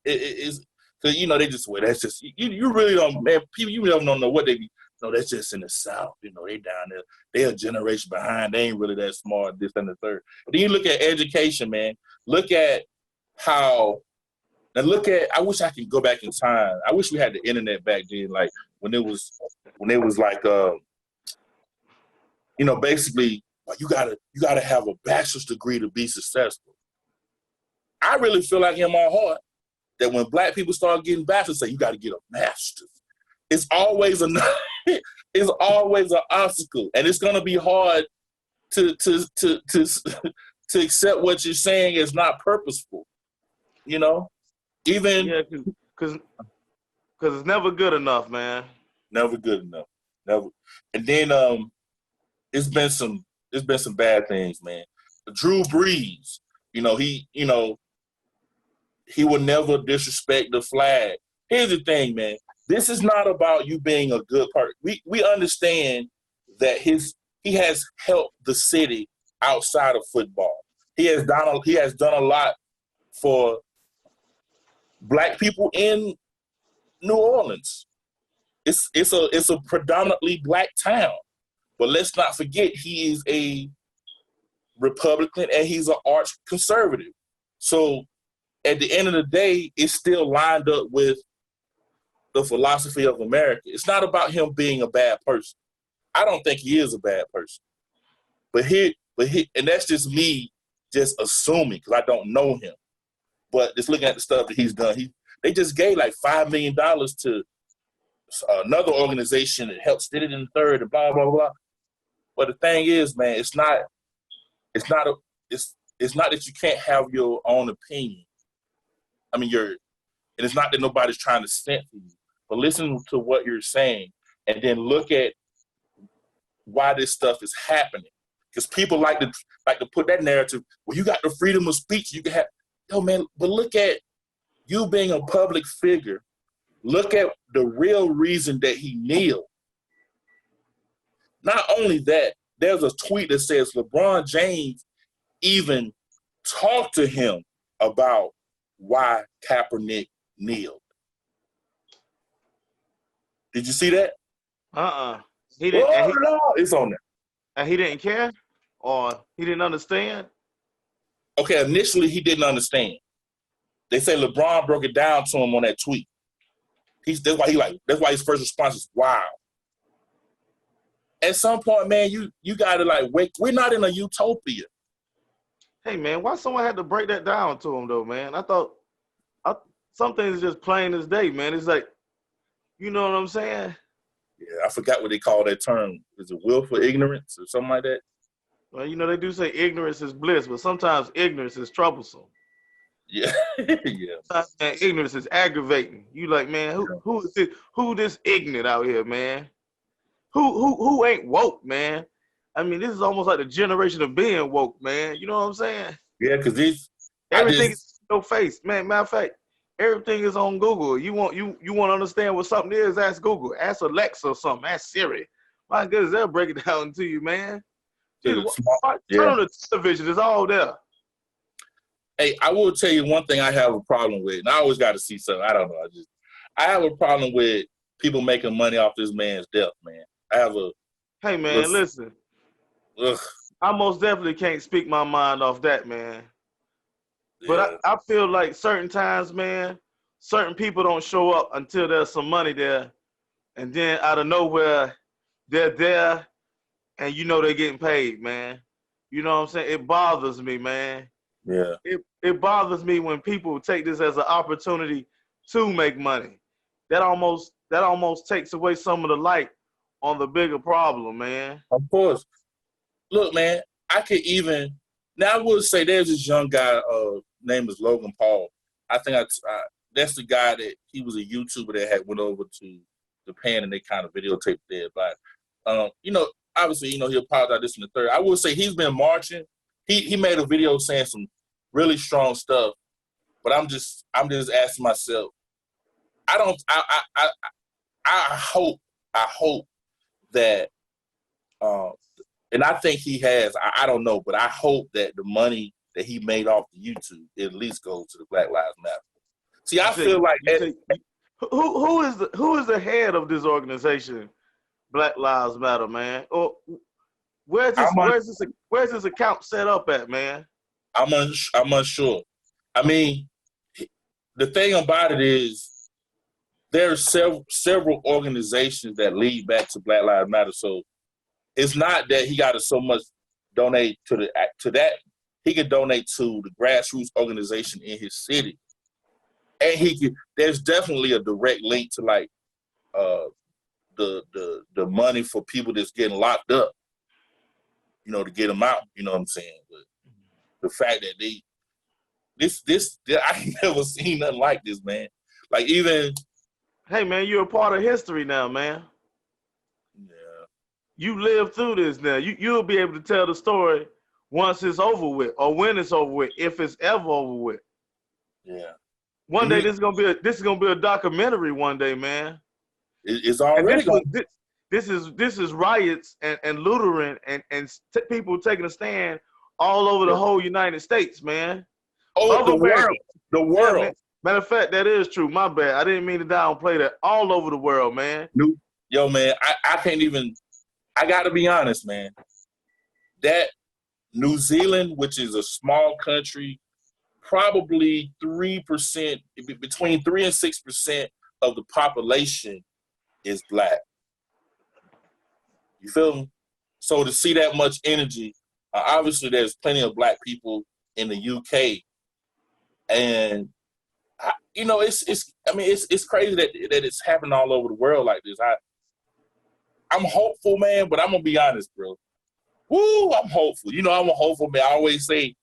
S1: it is, because they just that's just you really don't, man. People, you really don't know what they be. No, that's just in the South. They down there. They're a generation behind. They ain't really that smart. This and the third. But then you look at education, man. Look at how. And I wish I could go back in time. I wish we had the internet back then, like when it was like, basically, like you gotta have a bachelor's degree to be successful. I really feel like in my heart that when black people start getting bachelors, say you got to get a master's. It's always it's always an obstacle, and it's gonna be hard to accept what you're saying is not purposeful. Even
S2: because it's never good enough, man.
S1: Never good enough. Never. And then it's been some bad things, man. Drew Brees, he will never disrespect the flag. Here's the thing, man. This is not about you being a good person. We understand that he has helped the city outside of football. He has done a lot for black people in New Orleans. It's a predominantly black town. But let's not forget he is a Republican and he's an arch conservative. So at the end of the day, it's still lined up with the philosophy of America. It's not about him being a bad person. I don't think he is a bad person. But and that's just me just assuming, because I don't know him. But just looking at the stuff that he's done, they just gave like $5 million to another organization that helped Steady in the Third and blah, blah, blah. But the thing is, man, it's not that you can't have your own opinion. I mean, and it's not that nobody's trying to censor you. but listen to what you're saying, and then look at why this stuff is happening. Because people like to put that narrative. Well, you got the freedom of speech. You can have, yo, man. But look at you being a public figure. Look at the real reason that he kneeled. Not only that, there's a tweet that says LeBron James even talked to him about why Kaepernick kneeled. Did you see that?
S2: He didn't.
S1: No, it's on there.
S2: And he didn't care, or he didn't understand.
S1: Okay, initially he didn't understand. They say LeBron broke it down to him on that tweet. That's why his first response is wow. At some point, man, you gotta wake. We're not in a utopia.
S2: Hey, man, why someone had to break that down to him though, man? I thought some things is just plain as day, man. It's like, you know what I'm saying?
S1: Yeah, I forgot what they call that term. Is it willful ignorance or something like that?
S2: Well, you know, they do say ignorance is bliss, but sometimes ignorance is troublesome.
S1: Yeah, yeah.
S2: Sometimes, man, ignorance is aggravating. You like, man, who is this? Who this ignorant out here, man? Who ain't woke, man? I mean, this is almost like the generation of being woke, man. You know what I'm saying?
S1: Yeah, because
S2: everything is in your face, man. Matter of fact, everything is on Google. You want to understand what something is? Ask Google. Ask Alexa or something. Ask Siri. My goodness, they'll break it down to you, man. Turn on the television. It's all there.
S1: Hey, I will tell you one thing I have a problem with, and I always got to see something. I don't know. I have a problem with people making money off this man's death, man.
S2: Hey, man, listen. I most definitely can't speak my mind off that, man. But I feel like certain times, man, certain people don't show up until there's some money there. And then out of nowhere, they're there and you know they're getting paid, man. You know what I'm saying? It bothers me, man.
S1: Yeah.
S2: It bothers me when people take this as an opportunity to make money. That almost takes away some of the light on the bigger problem, man.
S1: Of course. Look, man, I would say there's this young guy, name is Logan Paul. I think that's the guy that he was a YouTuber that had went over to Japan and they kind of videotaped their life. Obviously, he apologized this and the third. I would say he's been marching. He made a video saying some really strong stuff, but I'm just asking myself, I hope that, and I think he has, I don't know, but I hope that the money that he made off the YouTube at least goes to the Black Lives Matter. See, I feel like
S2: who is the head of this organization, Black Lives Matter, man? Or where's this account set up at, man?
S1: I'm unsure. I mean, the thing about it is there are several organizations that lead back to Black Lives Matter. So it's not that he got to so much donate to that. He could donate to the grassroots organization in his city, and there's definitely a direct link to the money for people that's getting locked up, to get them out. You know what I'm saying? But the fact that I ain't never seen nothing like this, man. Like even.
S2: Hey, man, you're a part of history now, man.
S1: Yeah.
S2: You lived through this now. You'll be able to tell the story once it's over with, or when it's over with, if it's ever over with.
S1: Yeah.
S2: One day this is gonna be a documentary. One day, man.
S1: It's already.
S2: This is riots and lootering and people taking a stand all over the whole United States, man.
S1: Oh, the world. The world.
S2: Yeah, matter of fact, that is true. My bad. I didn't mean to downplay that. All over the world, man.
S1: Yo, man, I can't even. I got to be honest, man. That New Zealand, which is a small country, probably 3%, between 3 and 6% of the population is Black. You feel me? So to see that much energy, obviously there's plenty of Black people in the UK, and it's crazy that it's happening all over the world like this. I'm hopeful, man, but I'm gonna be honest, bro. Woo, I'm hopeful. I'm a hopeful man. I always say,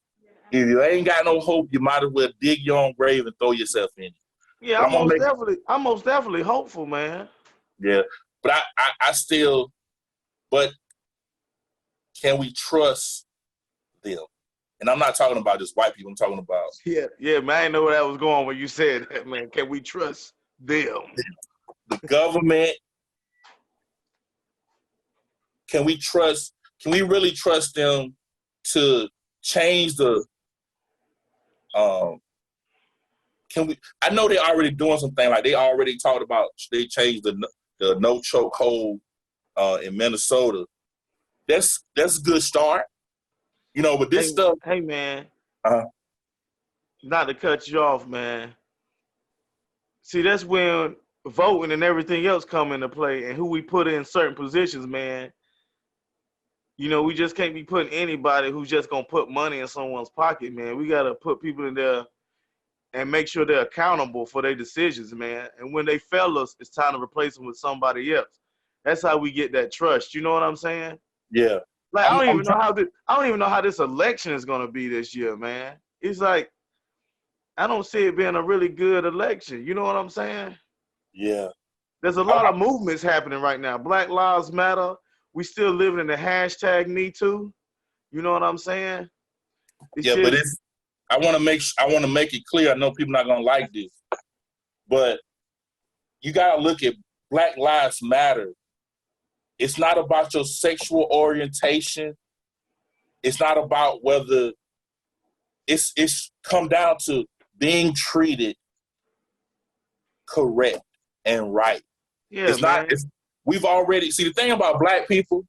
S1: if you ain't got no hope, you might as well dig your own grave and throw yourself in it.
S2: Yeah,
S1: But
S2: I'm most definitely hopeful, man.
S1: yeah, but I still, but can we trust them? And I'm not talking about just white people. I'm talking about
S2: Yeah, man. I didn't know where that was going when you said that, man. Can we trust them?
S1: the government. Can we really trust them to change the? Can we? I know they're already doing something. Like they already talked about. They changed the no choke hold in Minnesota. That's a good start. You know, but this stuff.
S2: Hey, man.
S1: Uh-huh.
S2: Not to cut you off, man. See, that's when voting and everything else come into play, and who we put in certain positions, man. You know, we just can't be putting anybody who's just gonna put money in someone's pocket, man. We gotta put people in there and make sure they're accountable for their decisions, man. And when they fail us, it's time to replace them with somebody else. That's how we get that trust. You know what I'm saying?
S1: Yeah.
S2: Like I don't even know how this election is gonna be this year, man. It's like I don't see it being a really good election. You know what I'm saying?
S1: Yeah.
S2: There's a lot of movements happening right now. Black Lives Matter. We still living in the hashtag Me Too. You know what I'm saying?
S1: But I want to make it clear. I know people not gonna like this, but you gotta look at Black Lives Matter. It's not about your sexual orientation. It's not about whether it's come down to being treated correct and right.
S2: Yeah,
S1: it's not. We've already see the thing about Black people.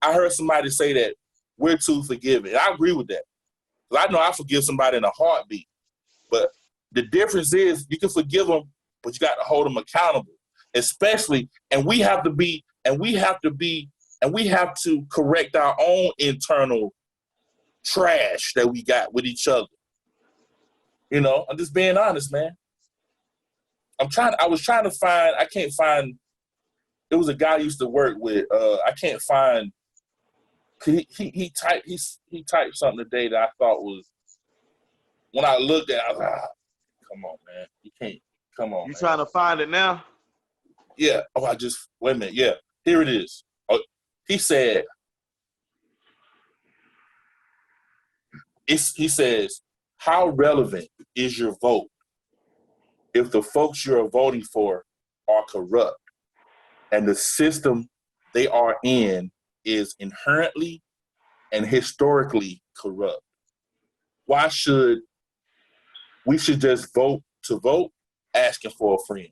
S1: I heard somebody say that we're too forgiving. I agree with that. I know I forgive somebody in a heartbeat, but the difference is you can forgive them, but you got to hold them accountable. Especially, and we have to correct our own internal trash that we got with each other. You know, I'm just being honest, man. I was trying to find. I can't find. It was a guy I used to work with. I can't find. He typed something today that I thought was. When I looked at it, I was like, come on, man. You can't. Come on.
S2: You trying to find it now?
S1: Yeah. Oh, wait a minute. Yeah. Here it is. Oh, he said. He says, how relevant is your vote if the folks you're voting for are corrupt and the system they are in is inherently and historically corrupt? Why should we just vote to vote, asking for a friend?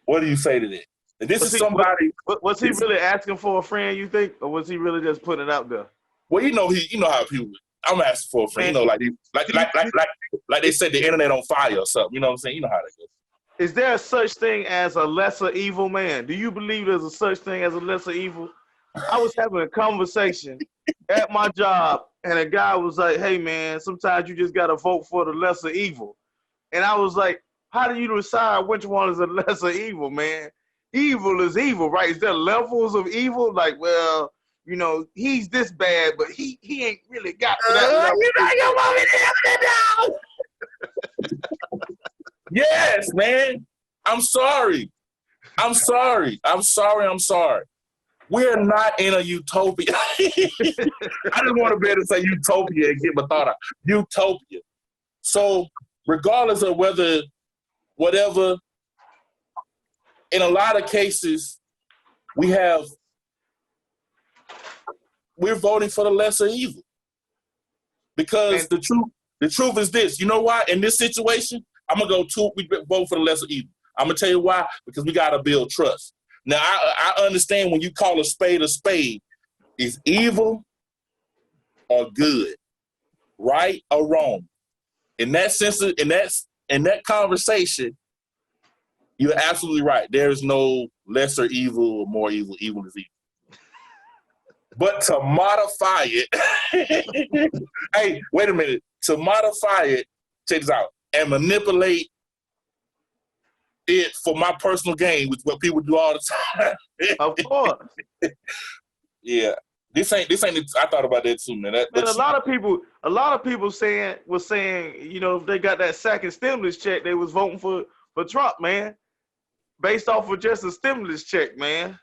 S1: What do you say to that? And this is somebody.
S2: Was he really asking for a friend, you think, or was he really just putting it out there?
S1: Well, you know how people. I'm asking for a friend. You know, like they said, the internet on fire or something. You know what I'm saying? You know how that goes.
S2: Is there a such thing as a lesser evil, man? Do you believe there's a such thing as a lesser evil? I was having a conversation at my job, and a guy was like, hey, man, sometimes you just got to vote for the lesser evil. And I was like, how do you decide which one is a lesser evil, man? Evil is evil, right? Is there levels of evil? Like, well, you know, he's this bad, but he ain't really got to that level.
S1: You know you want me to know. Yes, man. I'm sorry. We're not in a utopia. I just want to be able to say utopia and get my thought out. Utopia. So regardless of whatever, in a lot of cases, we're voting for the lesser evil. Because the truth is this. You know why? In this situation, we vote for the lesser evil. I'm going to tell you why. Because we got to build trust. Now, I understand when you call a spade, is evil or good, right or wrong. In that sense, in that conversation, you're absolutely right. There's no lesser evil or more evil. Evil is evil. But to modify it, hey, wait a minute. To modify it, check this out, and manipulate it for my personal gain, which is what people do all the time.
S2: Of course.
S1: Yeah. This ain't. I thought about that too, man.
S2: Man, a lot of people was saying, you know, if they got that second stimulus check, they was voting for Trump, man, based off of just a stimulus check, man.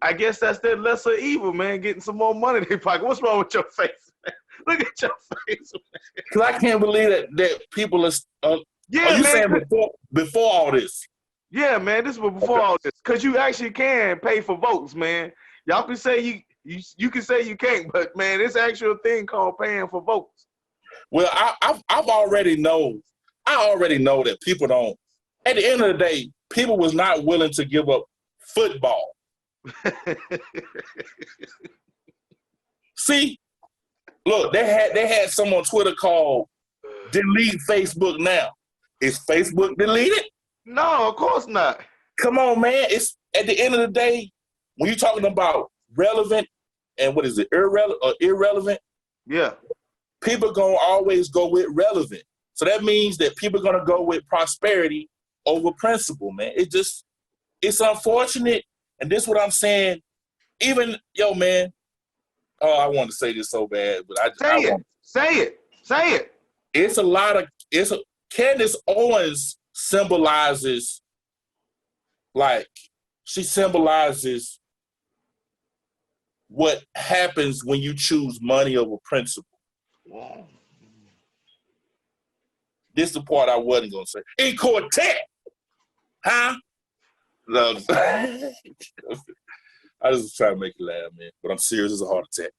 S2: I guess that's their lesser evil, man, getting some more money in their pocket. What's wrong with your face, man? Look at your face, man.
S1: Because I can't believe that people are.
S2: Yeah,
S1: are you
S2: man.
S1: saying before all this?
S2: Yeah, man, this was before all this. Because you actually can pay for votes, man. Y'all can say you can say you can't, but, man, it's actually a thing called paying for votes.
S1: Well, I already know that people don't. At the end of the day, people was not willing to give up football. See, look, they had some on Twitter called "Delete Facebook Now." Is Facebook deleted?
S2: No, of course not.
S1: Come on, man. It's at the end of the day when you're talking about relevant and what is it, irrelevant? Yeah, people gonna always go with relevant. So that means that people are gonna go with prosperity over principle, man. It's unfortunate. And this is what I'm saying. Even, man, I want to say this so bad, but
S2: Say it.
S1: It's a lot of, Candace Owens symbolizes, she symbolizes what happens when you choose money over principle. Wow. This is the part I wasn't going to say. In quartet, huh? No. I just try to make you laugh, man. But I'm serious as a heart attack.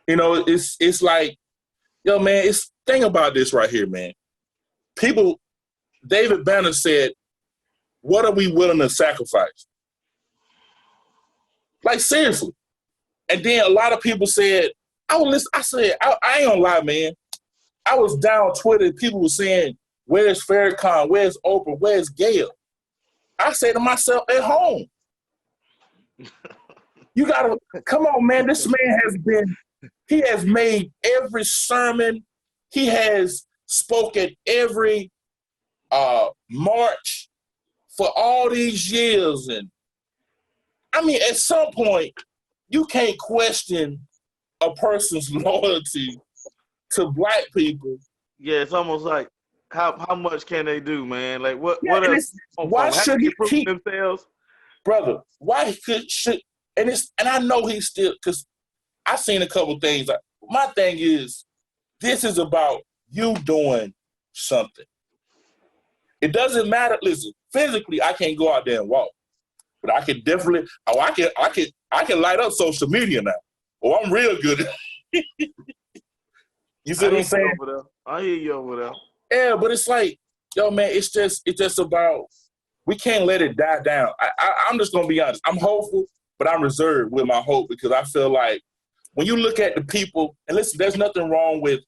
S1: It's like, man, think about this right here, man. People, David Banner said, what are we willing to sacrifice? Like, seriously. And then a lot of people said, I ain't gonna lie, man. I was down Twitter, people were saying, where's Farrakhan? Where's Oprah? Where's Gail? I say to myself, at home. You gotta, come on, man. This man he has made every sermon. He has spoken every march for all these years. And I mean, at some point, you can't question a person's loyalty to black people.
S2: Yeah, it's almost like, how much can they do, man? Like what else?
S1: Why should he keep
S2: themselves,
S1: brother? Why should and I know he's still, because I've seen a couple things. My thing is, this is about you doing something. It doesn't matter. Listen, physically, I can't go out there and walk, but I can definitely. I can light up social media now. Oh, I'm real good. You see what I'm saying?
S2: I hear you over there.
S1: Yeah, but it's like, man, it's just about, we can't let it die down. I'm just gonna be honest. I'm hopeful, but I'm reserved with my hope, because I feel like when you look at the people, and listen, there's nothing wrong with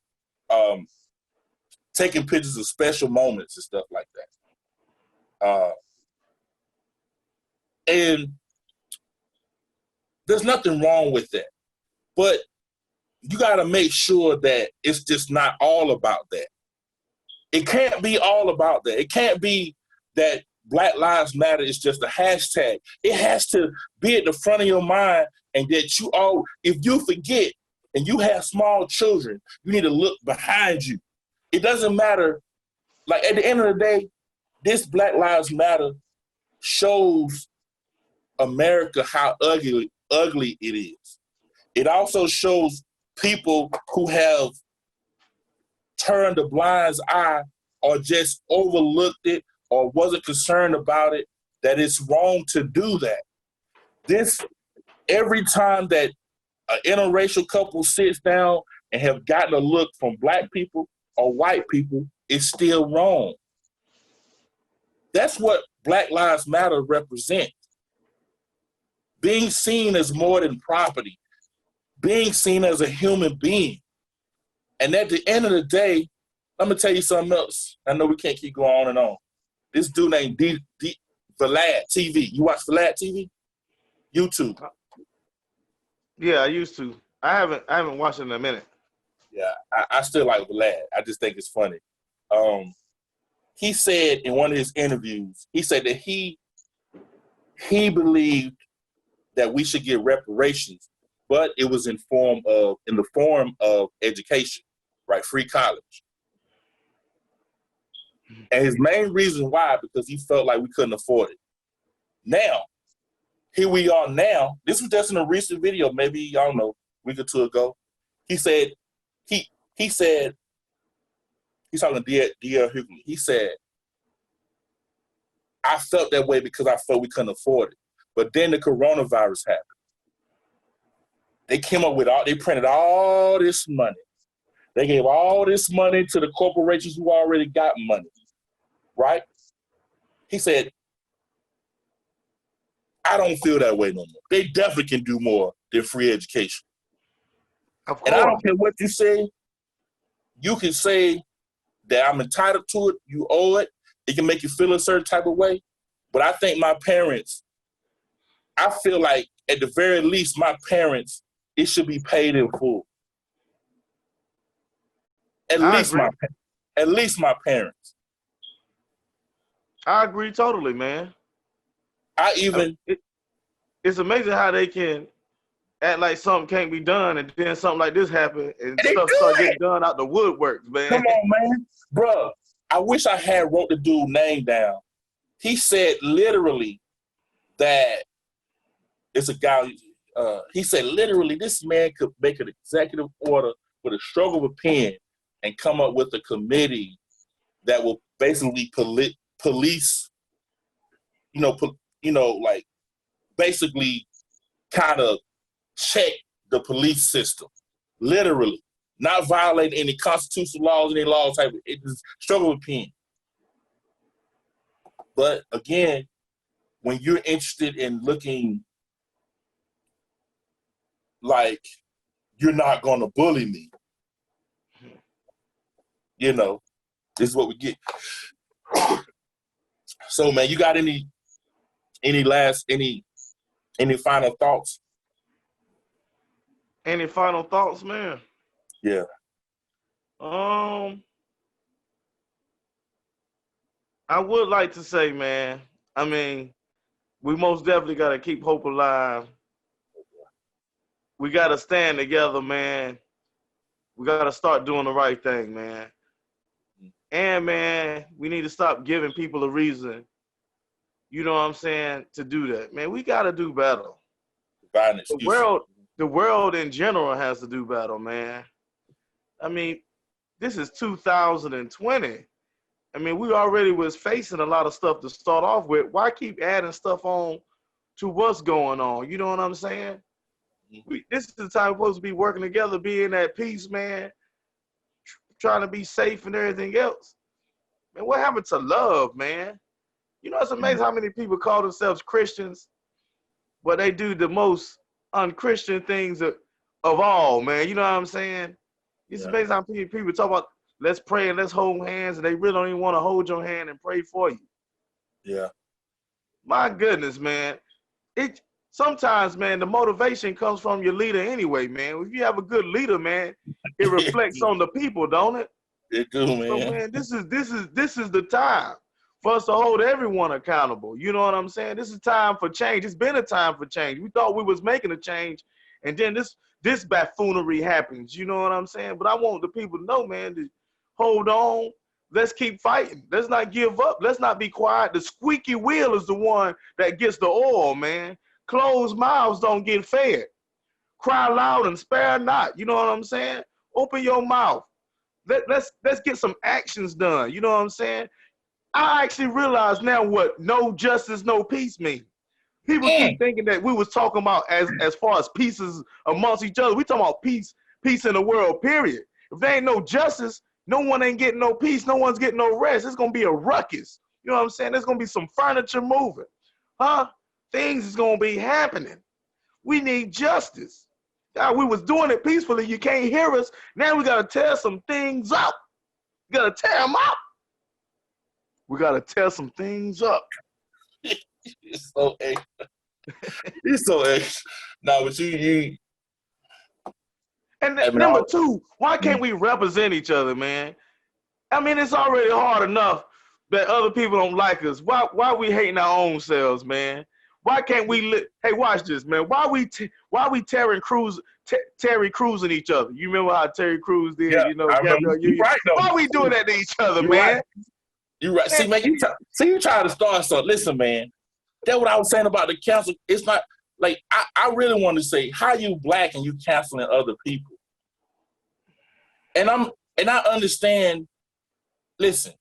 S1: taking pictures of special moments and stuff like that. And there's nothing wrong with that. But you got to make sure that it's just not all about that. It can't be all about that. It can't be that Black Lives Matter is just a hashtag. It has to be at the front of your mind, and that if you forget and you have small children, you need to look behind you. It doesn't matter. Like, at the end of the day, this Black Lives Matter shows America how ugly it is. It also shows people who have turned a blind eye or just overlooked it or wasn't concerned about it, that it's wrong to do that. Every time that an interracial couple sits down and have gotten a look from black people or white people, it's still wrong. That's what Black Lives Matter represents. Being seen as more than property, being seen as a human being. And at the end of the day, let me tell you something else. I know we can't keep going on and on. This dude named Vlad TV. You watch Vlad TV? YouTube.
S2: Yeah, I used to. I haven't watched it in a minute.
S1: Yeah, I still like Vlad. I just think it's funny. He said in one of his interviews, he said that he believed that we should get reparations, but it was in the form of education, right? Free college. And his main reason why, because he felt like we couldn't afford it. Now, here we are now. This was just in a recent video, maybe, y'all know, a week or two ago. He said, he's talking to D.L. Hughley. He said, I felt that way because I felt we couldn't afford it. But then the coronavirus happened. They came up with they printed all this money. They gave all this money to the corporations who already got money, right? He said, I don't feel that way no more. They definitely can do more than free education.
S2: Of course.
S1: And I don't care what you say. You can say that I'm entitled to it. You owe it. It can make you feel a certain type of way. But I think my parents, I feel like at the very least, my parents, it should be paid in full. At least my parents.
S2: I agree totally, man. It's amazing how they can act like something can't be done, and then something like this happen, and stuff start getting done out the woodworks, man.
S1: Come on, man. Bruh, I wish I had wrote the dude's name down. He said literally that it's a guy, he said literally this man could make an executive order with a stroke of a pen and come up with a committee that will basically police, like basically kind of check the police system, literally, not violate any constitutional laws, any laws type. It is struggle with pen. But again, when you're interested in looking like you're not going to bully me, this is what we get. So, man, you got any final thoughts?
S2: Any final thoughts, man?
S1: Yeah.
S2: I would like to say, man, I mean, we most definitely got to keep hope alive. We got to stand together, man. We got to start doing the right thing, man. And, man, we need to stop giving people a reason, you know what I'm saying, to do that. Man, we got to do better. The world in general has to do better, man. I mean, this is 2020. I mean, we already was facing a lot of stuff to start off with. Why keep adding stuff on to what's going on? You know what I'm saying? This is the time we're supposed to be working together, being at peace, man, trying to be safe and everything else. Man, what happened to love, man? You know, it's amazing how many people call themselves Christians, but they do the most unchristian things of all, man. You know what I'm saying? It's amazing how people talk about let's pray and let's hold hands, and they really don't even want to hold your hand and pray for you.
S1: Yeah.
S2: My goodness, man. Sometimes, man, the motivation comes from your leader anyway, man. If you have a good leader, man, it reflects on the people, don't it?
S1: It do, man.
S2: So, man, this is the time for us to hold everyone accountable. You know what I'm saying? This is time for change. It's been a time for change. We thought we was making a change, and then this buffoonery happens. You know what I'm saying? But I want the people to know, man, to hold on. Let's keep fighting. Let's not give up. Let's not be quiet. The squeaky wheel is the one that gets the oil, man. Closed mouths don't get fed. Cry loud and spare not. You know what I'm saying? Open your mouth. Let's get some actions done. You know what I'm saying? I actually realize now what no justice, no peace means. People keep thinking that we was talking about as far as pieces amongst each other. We talking about peace in the world, period. If there ain't no justice, no one ain't getting no peace. No one's getting no rest. It's going to be a ruckus. You know what I'm saying? There's going to be some furniture moving. Huh? Things is going to be happening. We need justice. God, we was doing it peacefully. You can't hear us. Now we got to tear some things up. We got to tear them up. We got to tear some things up.
S1: It's so extra. It's so extra. No, but you.
S2: And number two, why can't we represent each other, man? I mean, it's already hard enough that other people don't like us. Why we hating our own selves, man? Why can't we? Hey, watch this, man. Why we Terry Crews each other? You remember how Terry Crews did?
S1: Yeah,
S2: You know,
S1: I remember. You right though.
S2: why we doing that to each other,
S1: You
S2: man?
S1: right. You right. See, man, you try to start something. Listen, man. That's what I was saying about the council. It's not like I really want to say how you black and you canceling other people. And I understand. Listen,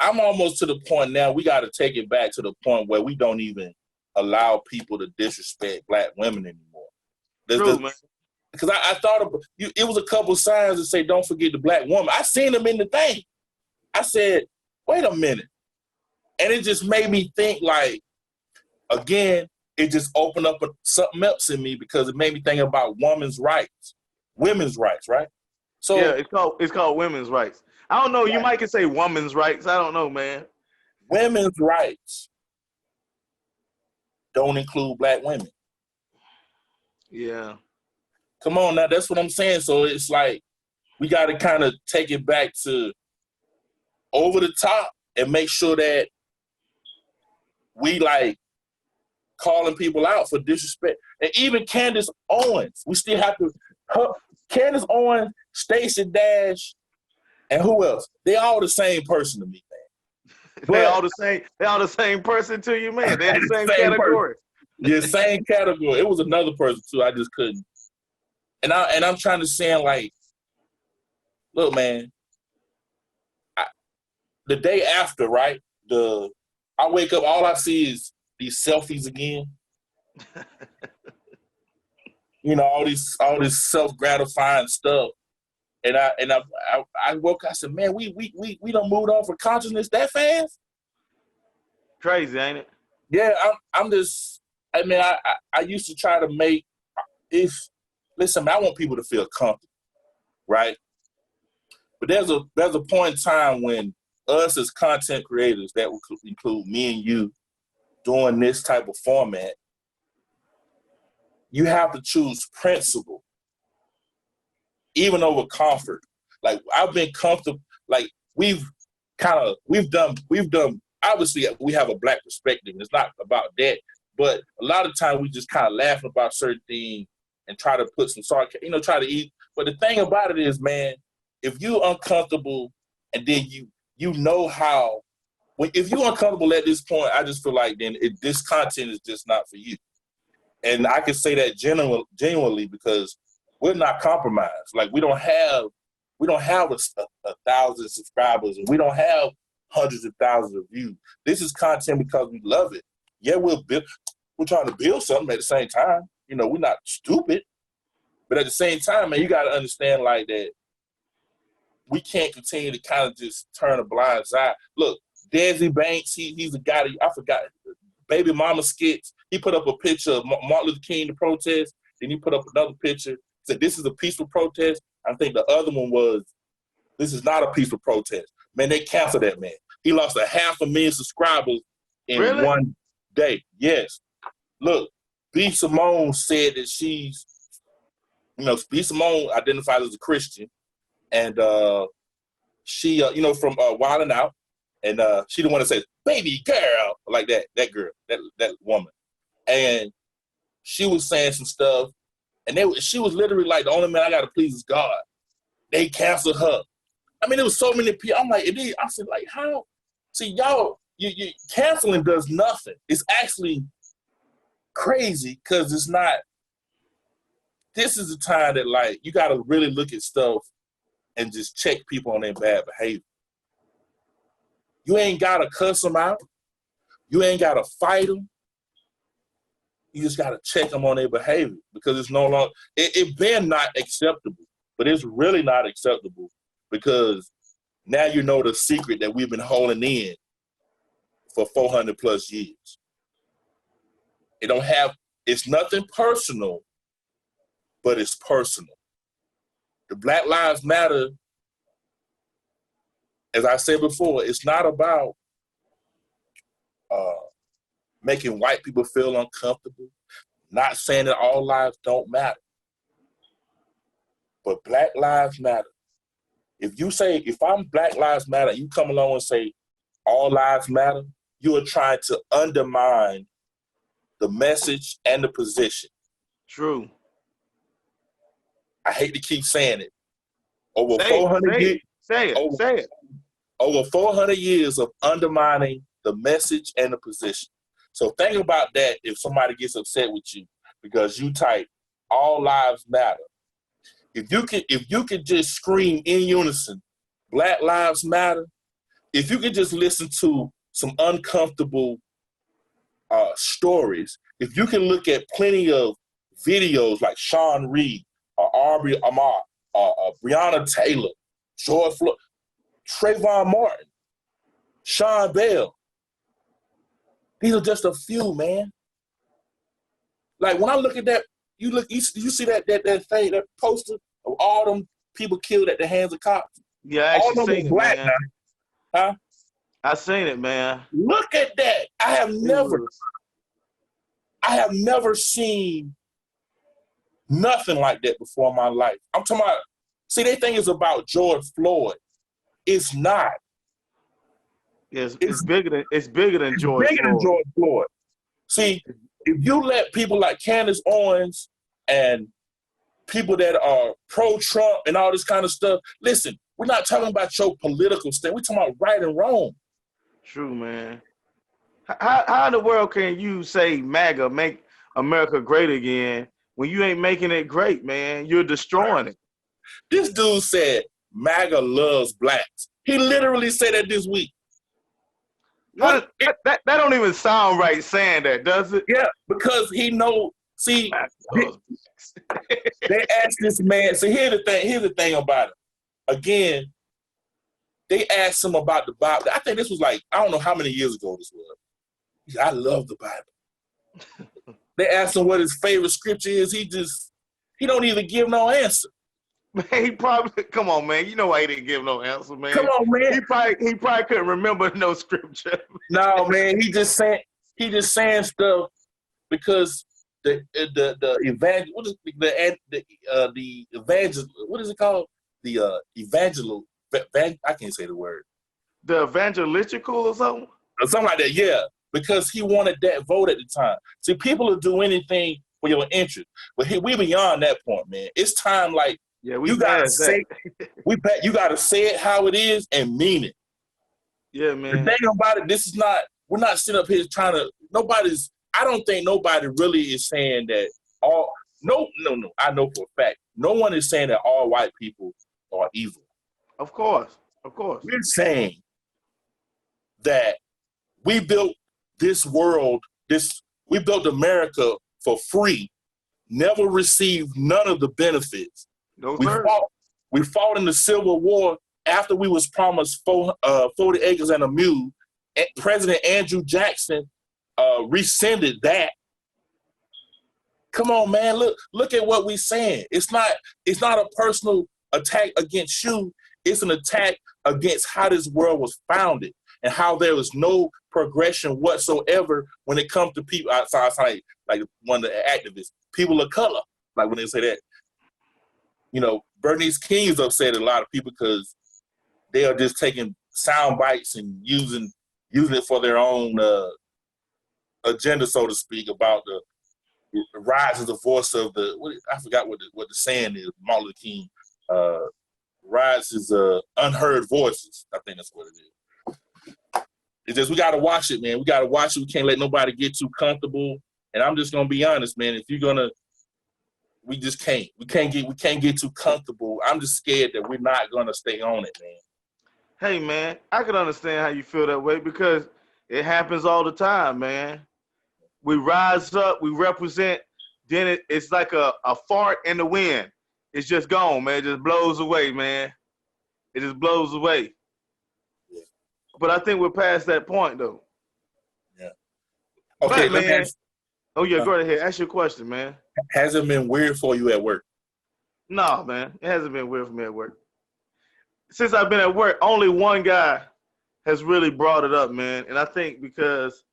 S1: I'm almost to the point now. We got to take it back to the point where we don't even allow people to disrespect black women anymore.
S2: True, man.
S1: Because I thought of it was a couple signs that say don't forget the black woman. I seen them in the thing. I said, wait a minute. And it just made me think like, again, it just opened up something else in me because it made me think about women's rights, right? So
S2: yeah, it's called women's rights. I don't know. You might could say women's rights. I don't know, man.
S1: Women's rights don't include black women.
S2: Yeah.
S1: Come on now, that's what I'm saying. So it's like we got to kind of take it back to over the top and make sure that we like calling people out for disrespect. And even Candace Owens, we still have to. Candace Owens, Stacey Dash, and who else? They all the same person to me, man.
S2: They all the same person to you, man. They're the same category.
S1: Yeah, same category. It was another person too. I just couldn't. And I'm trying to say like, look, man. The day after, right? I wake up, all I see is these selfies again. You know, all this self-gratifying stuff. And I woke up, I said, man, we done moved on from consciousness that fast?
S2: Crazy, ain't it?
S1: Yeah, I'm just, I mean, I used to try to make, listen, man, I want people to feel comfortable, right? But there's a point in time when us as content creators, that would include me and you, doing this type of format, you have to choose principle, even over comfort. Like I've been comfortable. Like we've done. Obviously, we have a black perspective. It's not about that, but a lot of times we just kind of laugh about certain things and try to put some sarcasm, try to eat. But the thing about it is, man, if you're uncomfortable and then you know how. If you're uncomfortable at this point, I just feel like then this content is just not for you. And I can say that genuinely because we're not compromised. Like we don't have a 1,000 subscribers and we don't have hundreds of thousands of views. This is content because we love it. Yeah, we're trying to build something at the same time. We're not stupid. But at the same time, man, you got to understand like that we can't continue to kind of just turn a blind eye. Look, Desi Banks, he's a guy that I forgot. Baby Mama Skits. He put up a picture of Martin Luther King to protest. Then he put up another picture. Said this is a peaceful protest. I think the other one was this is not a peaceful protest. Man, they canceled that man. He lost 500,000 subscribers in one day. Yes. Look, B. Simone said that she's, B. Simone identifies as a Christian, and she, from Wild 'N Out. And she the one that says, baby girl, like that girl, that woman. And she was saying some stuff, and she was literally like, the only man I got to please is God. They canceled her. I mean, there was so many people. I'm like, I said, like, how? See, y'all, you canceling does nothing. It's actually crazy because it's not. This is the time that, like, you got to really look at stuff and just check people on their bad behavior. You ain't got to cuss them out. You ain't got to fight them. You just got to check them on their behavior because it's no longer, it's been not acceptable, but it's really not acceptable because now you know the secret that we've been holding in for 400 plus years. It's nothing personal, but it's personal. The Black Lives Matter, as I said before, it's not about making white people feel uncomfortable, not saying that all lives don't matter. But Black Lives Matter. If I'm Black Lives Matter, you come along and say all lives matter, you are trying to undermine the message, and the position.
S2: True.
S1: I hate to keep saying it. Over
S2: Say
S1: 400
S2: it.
S1: years,
S2: Say it. Say it.
S1: over 400 years of undermining the message and the position. So think about that if somebody gets upset with you because you type all lives matter. If you could just scream in unison, Black Lives Matter, if you could just listen to some uncomfortable stories, if you can look at plenty of videos like Sean Reed, Aubrey Ahmad, Breonna Taylor, George Floyd, Trayvon Martin, Sean Bell. These are just a few, man. Like when I look at that, you see that thing, that poster of all them people killed at the hands of cops.
S2: Yeah, I
S1: all
S2: actually
S1: them
S2: seen it,
S1: black
S2: man.
S1: now. Huh?
S2: I seen it, man.
S1: Look at that. I have never seen nothing like that before in my life. I'm talking about, see, they think it's about George Floyd. It's not.
S2: It's bigger than George
S1: bigger
S2: Floyd.
S1: than George Floyd. See, if you let people like Candace Owens and people that are pro-Trump and all this kind of stuff, listen, we're not talking about your political stand. We're talking about right and wrong.
S2: True, man. How in the world can you say MAGA, make America great again, when you ain't making it great, man? You're destroying it.
S1: This dude said MAGA loves blacks. He literally said that this week.
S2: That don't even sound right saying that, does it?
S1: Yeah, because he know. See, they asked this man. So here's the thing about it. Again, they asked him about the Bible. I think this was like, I don't know how many years ago this was. He said, I love the Bible. They asked him what his favorite scripture is. He don't even give no answer.
S2: Man, he probably, come on, man. You know why he didn't give no answer, man.
S1: Come on, man.
S2: He probably couldn't remember no scripture.
S1: No, man. He just saying stuff because the evangel, what is the evangel, what is it called? The I can't say the word.
S2: The evangelistical or something?
S1: Or something like that, yeah. Because he wanted that vote at the time. See, people will do anything for your interest. But we beyond that point, man. It's time, like, you gotta say you gotta say it how it is and mean it.
S2: Yeah, man.
S1: The thing about it, we're not sitting up here trying to, I don't think nobody really is saying that no, I know for a fact, no one is saying that all white people are evil.
S2: Of course.
S1: We're saying that we built this world, we built America for free, never received none of the benefits.
S2: No,
S1: we fought in the Civil War after we was promised 40 acres and a mule. President Andrew Jackson rescinded that. Come on, man. Look at what we're saying. It's not a personal attack against you. It's an attack against how this world was founded and how there was no progression whatsoever when it comes to people outside, like one of the activists, people of color. Like when they say that, Bernice King is upset at a lot of people because they are just taking sound bites and using it for their own agenda, so to speak, about the rise of the voice of I forgot what the saying is, Martin Luther King, rises unheard voices. I think that's what it is. It's just we got to watch it, man. We got to watch it. We can't let nobody get too comfortable. And I'm just gonna be honest, man. If you're gonna, we just can't. We can't get too comfortable. I'm just scared that we're not gonna stay on it, man.
S2: Hey, man, I can understand how you feel that way because it happens all the time, man. We rise up, we represent, then it's like a fart in the wind. It's just gone, man. It just blows away, man. It just blows away.
S1: Yeah.
S2: But I think we're past that point, though.
S1: Yeah. Okay,
S2: but, man. Oh, yeah, go ahead. Ask your question, man.
S1: Has it been weird for you at work?
S2: No, man. It hasn't been weird for me at work. Since I've been at work, only one guy has really brought it up, man. And I think because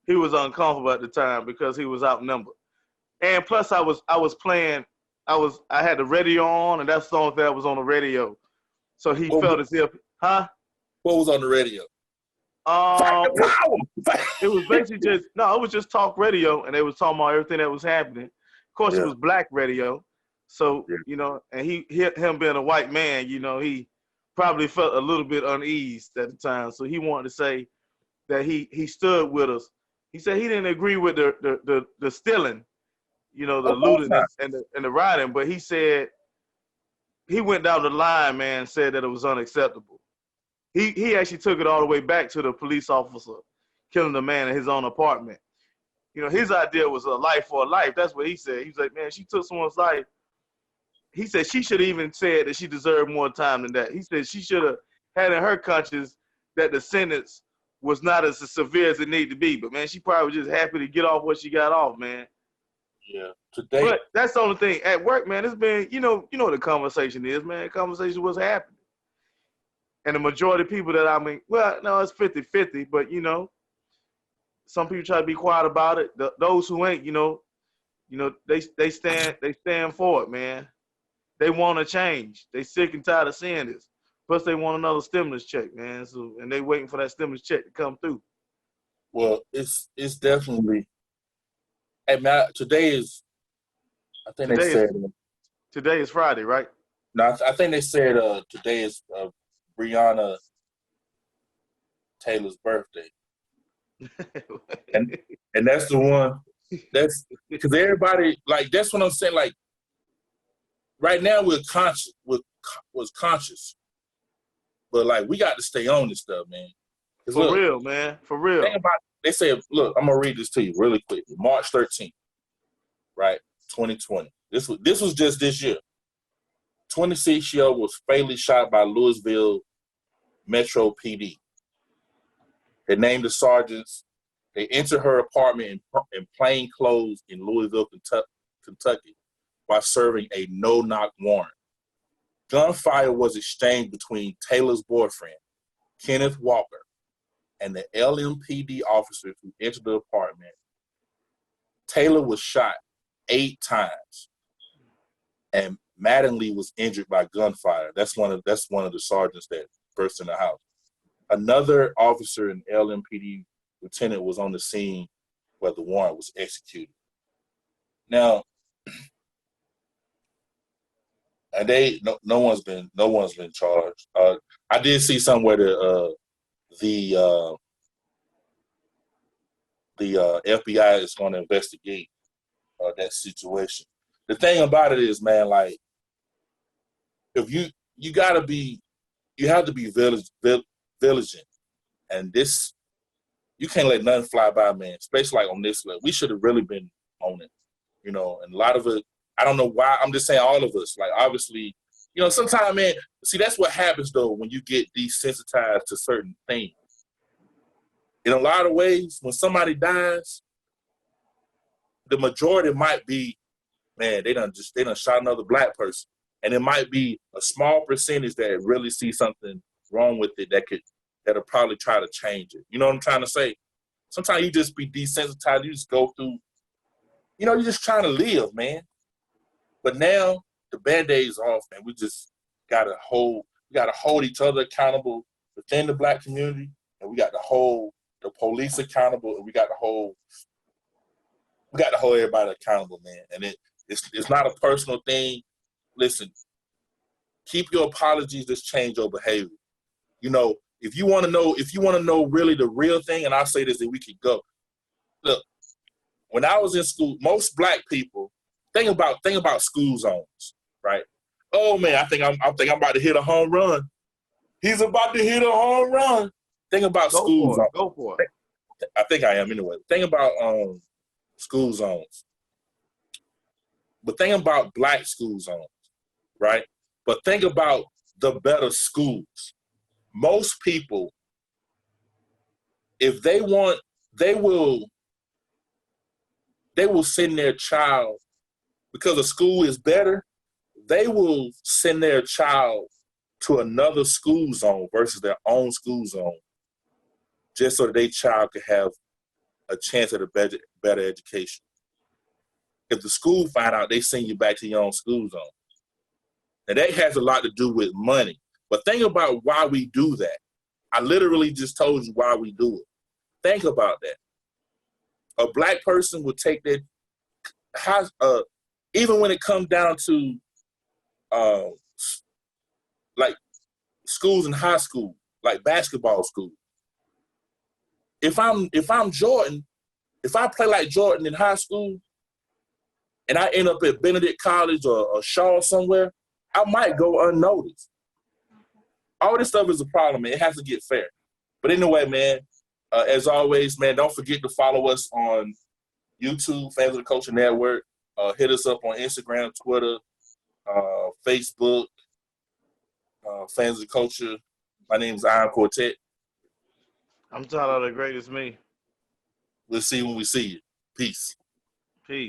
S2: he was uncomfortable at the time because he was outnumbered. And plus I was playing, I had the radio on, and that's the only thing that was on the radio. So he felt as if, huh?
S1: What was on the radio? Fight the power.
S2: It was basically it was just talk radio, and they was talking about everything that was happening. Of course,
S1: Yeah.
S2: it was black radio, so
S1: Yeah.
S2: and him being a white man, he probably felt a little bit uneased at the time, so he wanted to say that he stood with us. He said he didn't agree with the stealing, the looting and the rioting, but he said he went down the line, man, said that it was unacceptable. He actually took it all the way back to the police officer killing the man in his own apartment. His idea was a life for a life. That's what he said. He was like, man, she took someone's life. He said she should have even said that she deserved more time than that. He said she should have had in her conscience that the sentence was not as severe as it needed to be. But, man, she probably was just happy to get off what she got off, man.
S1: Yeah. Today.
S2: But that's the only thing. At work, man, it's been, what the conversation is, man. Conversation was happening. And the majority of people that it's 50-50, but, some people try to be quiet about it. Those who ain't, they stand for it, man. They want to change. They sick and tired of seeing this. Plus, they want another stimulus check, man. So, and they waiting for that stimulus check to come through.
S1: Well, it's definitely. Hey, man, today is. I think they said.
S2: Today is Friday, right?
S1: No, I think they said today is Breonna Taylor's birthday. and that's the one. That's because everybody that's what I'm saying. Like right now we're conscious. Was conscious, but we got to stay on this stuff, man.
S2: Real, man. For real.
S1: Think about it. They say, look, I'm gonna read this to you really quick. March 13th, right, 2020. This was just this year. 26-year-old was fatally shot by Louisville Metro PD. They named the sergeants. They entered her apartment in plain clothes in Louisville, Kentucky, while serving a no-knock warrant. Gunfire was exchanged between Taylor's boyfriend, Kenneth Walker, and the LMPD officers who entered the apartment. Taylor was shot 8 times, and Mattingly was injured by gunfire. That's one of the sergeants that burst in the house. Another officer in LMPD lieutenant was on the scene where the warrant was executed. Now, and no one's been charged. I did see somewhere that the FBI is going to investigate that situation. The thing about it is, man, if you have to be vigilant, and this you can't let nothing fly by, man. Especially on this level, we should have really been on it, and a lot of it. I don't know why. I'm just saying all of us. Obviously, sometimes, man. See, that's what happens though when you get desensitized to certain things. In a lot of ways, when somebody dies, the majority might be, man, they done shot another black person. And it might be a small percentage that really see something wrong with it that'll probably try to change it. You know what I'm trying to say? Sometimes you just be desensitized. You just go through, you're just trying to live, man. But now the Band-Aid's off, and we just gotta hold each other accountable within the black community, and we got to hold the police accountable, and we got to hold everybody accountable, man. And it's not a personal thing. Listen, keep your apologies, just change your behavior. If you want to know really the real thing, and I'll say this, that we could go. Look, when I was in school, most black people think about school zones, right? Oh man, I think I'm about to hit a home run. He's about to hit a home run. Think about school zones.
S2: Go for it.
S1: I think I am anyway. Think about school zones. But think about black school zones, right? But think about the better schools. Most people, if they want, they will send their child, because a school is better, they will send their child to another school zone versus their own school zone, just so that their child could have a chance at a better education. If the school find out, they send you back to your own school zone. And that has a lot to do with money. But think about why we do that. I literally just told you why we do it. Think about that. A black person would take that, even when it comes down to like schools in high school, like basketball school. If I'm Jordan, if I play like Jordan in high school and I end up at Benedict College or Shaw somewhere, I might go unnoticed. All this stuff is a problem, man. It has to get fair. But anyway, man, as always, man, don't forget to follow us on YouTube, Fans of the Culture Network. Hit us up on Instagram, Twitter, Facebook, Fans of the Culture. My name is Iron Quartet.
S2: I'm Tyler, the greatest me.
S1: We'll see you when we see you. Peace.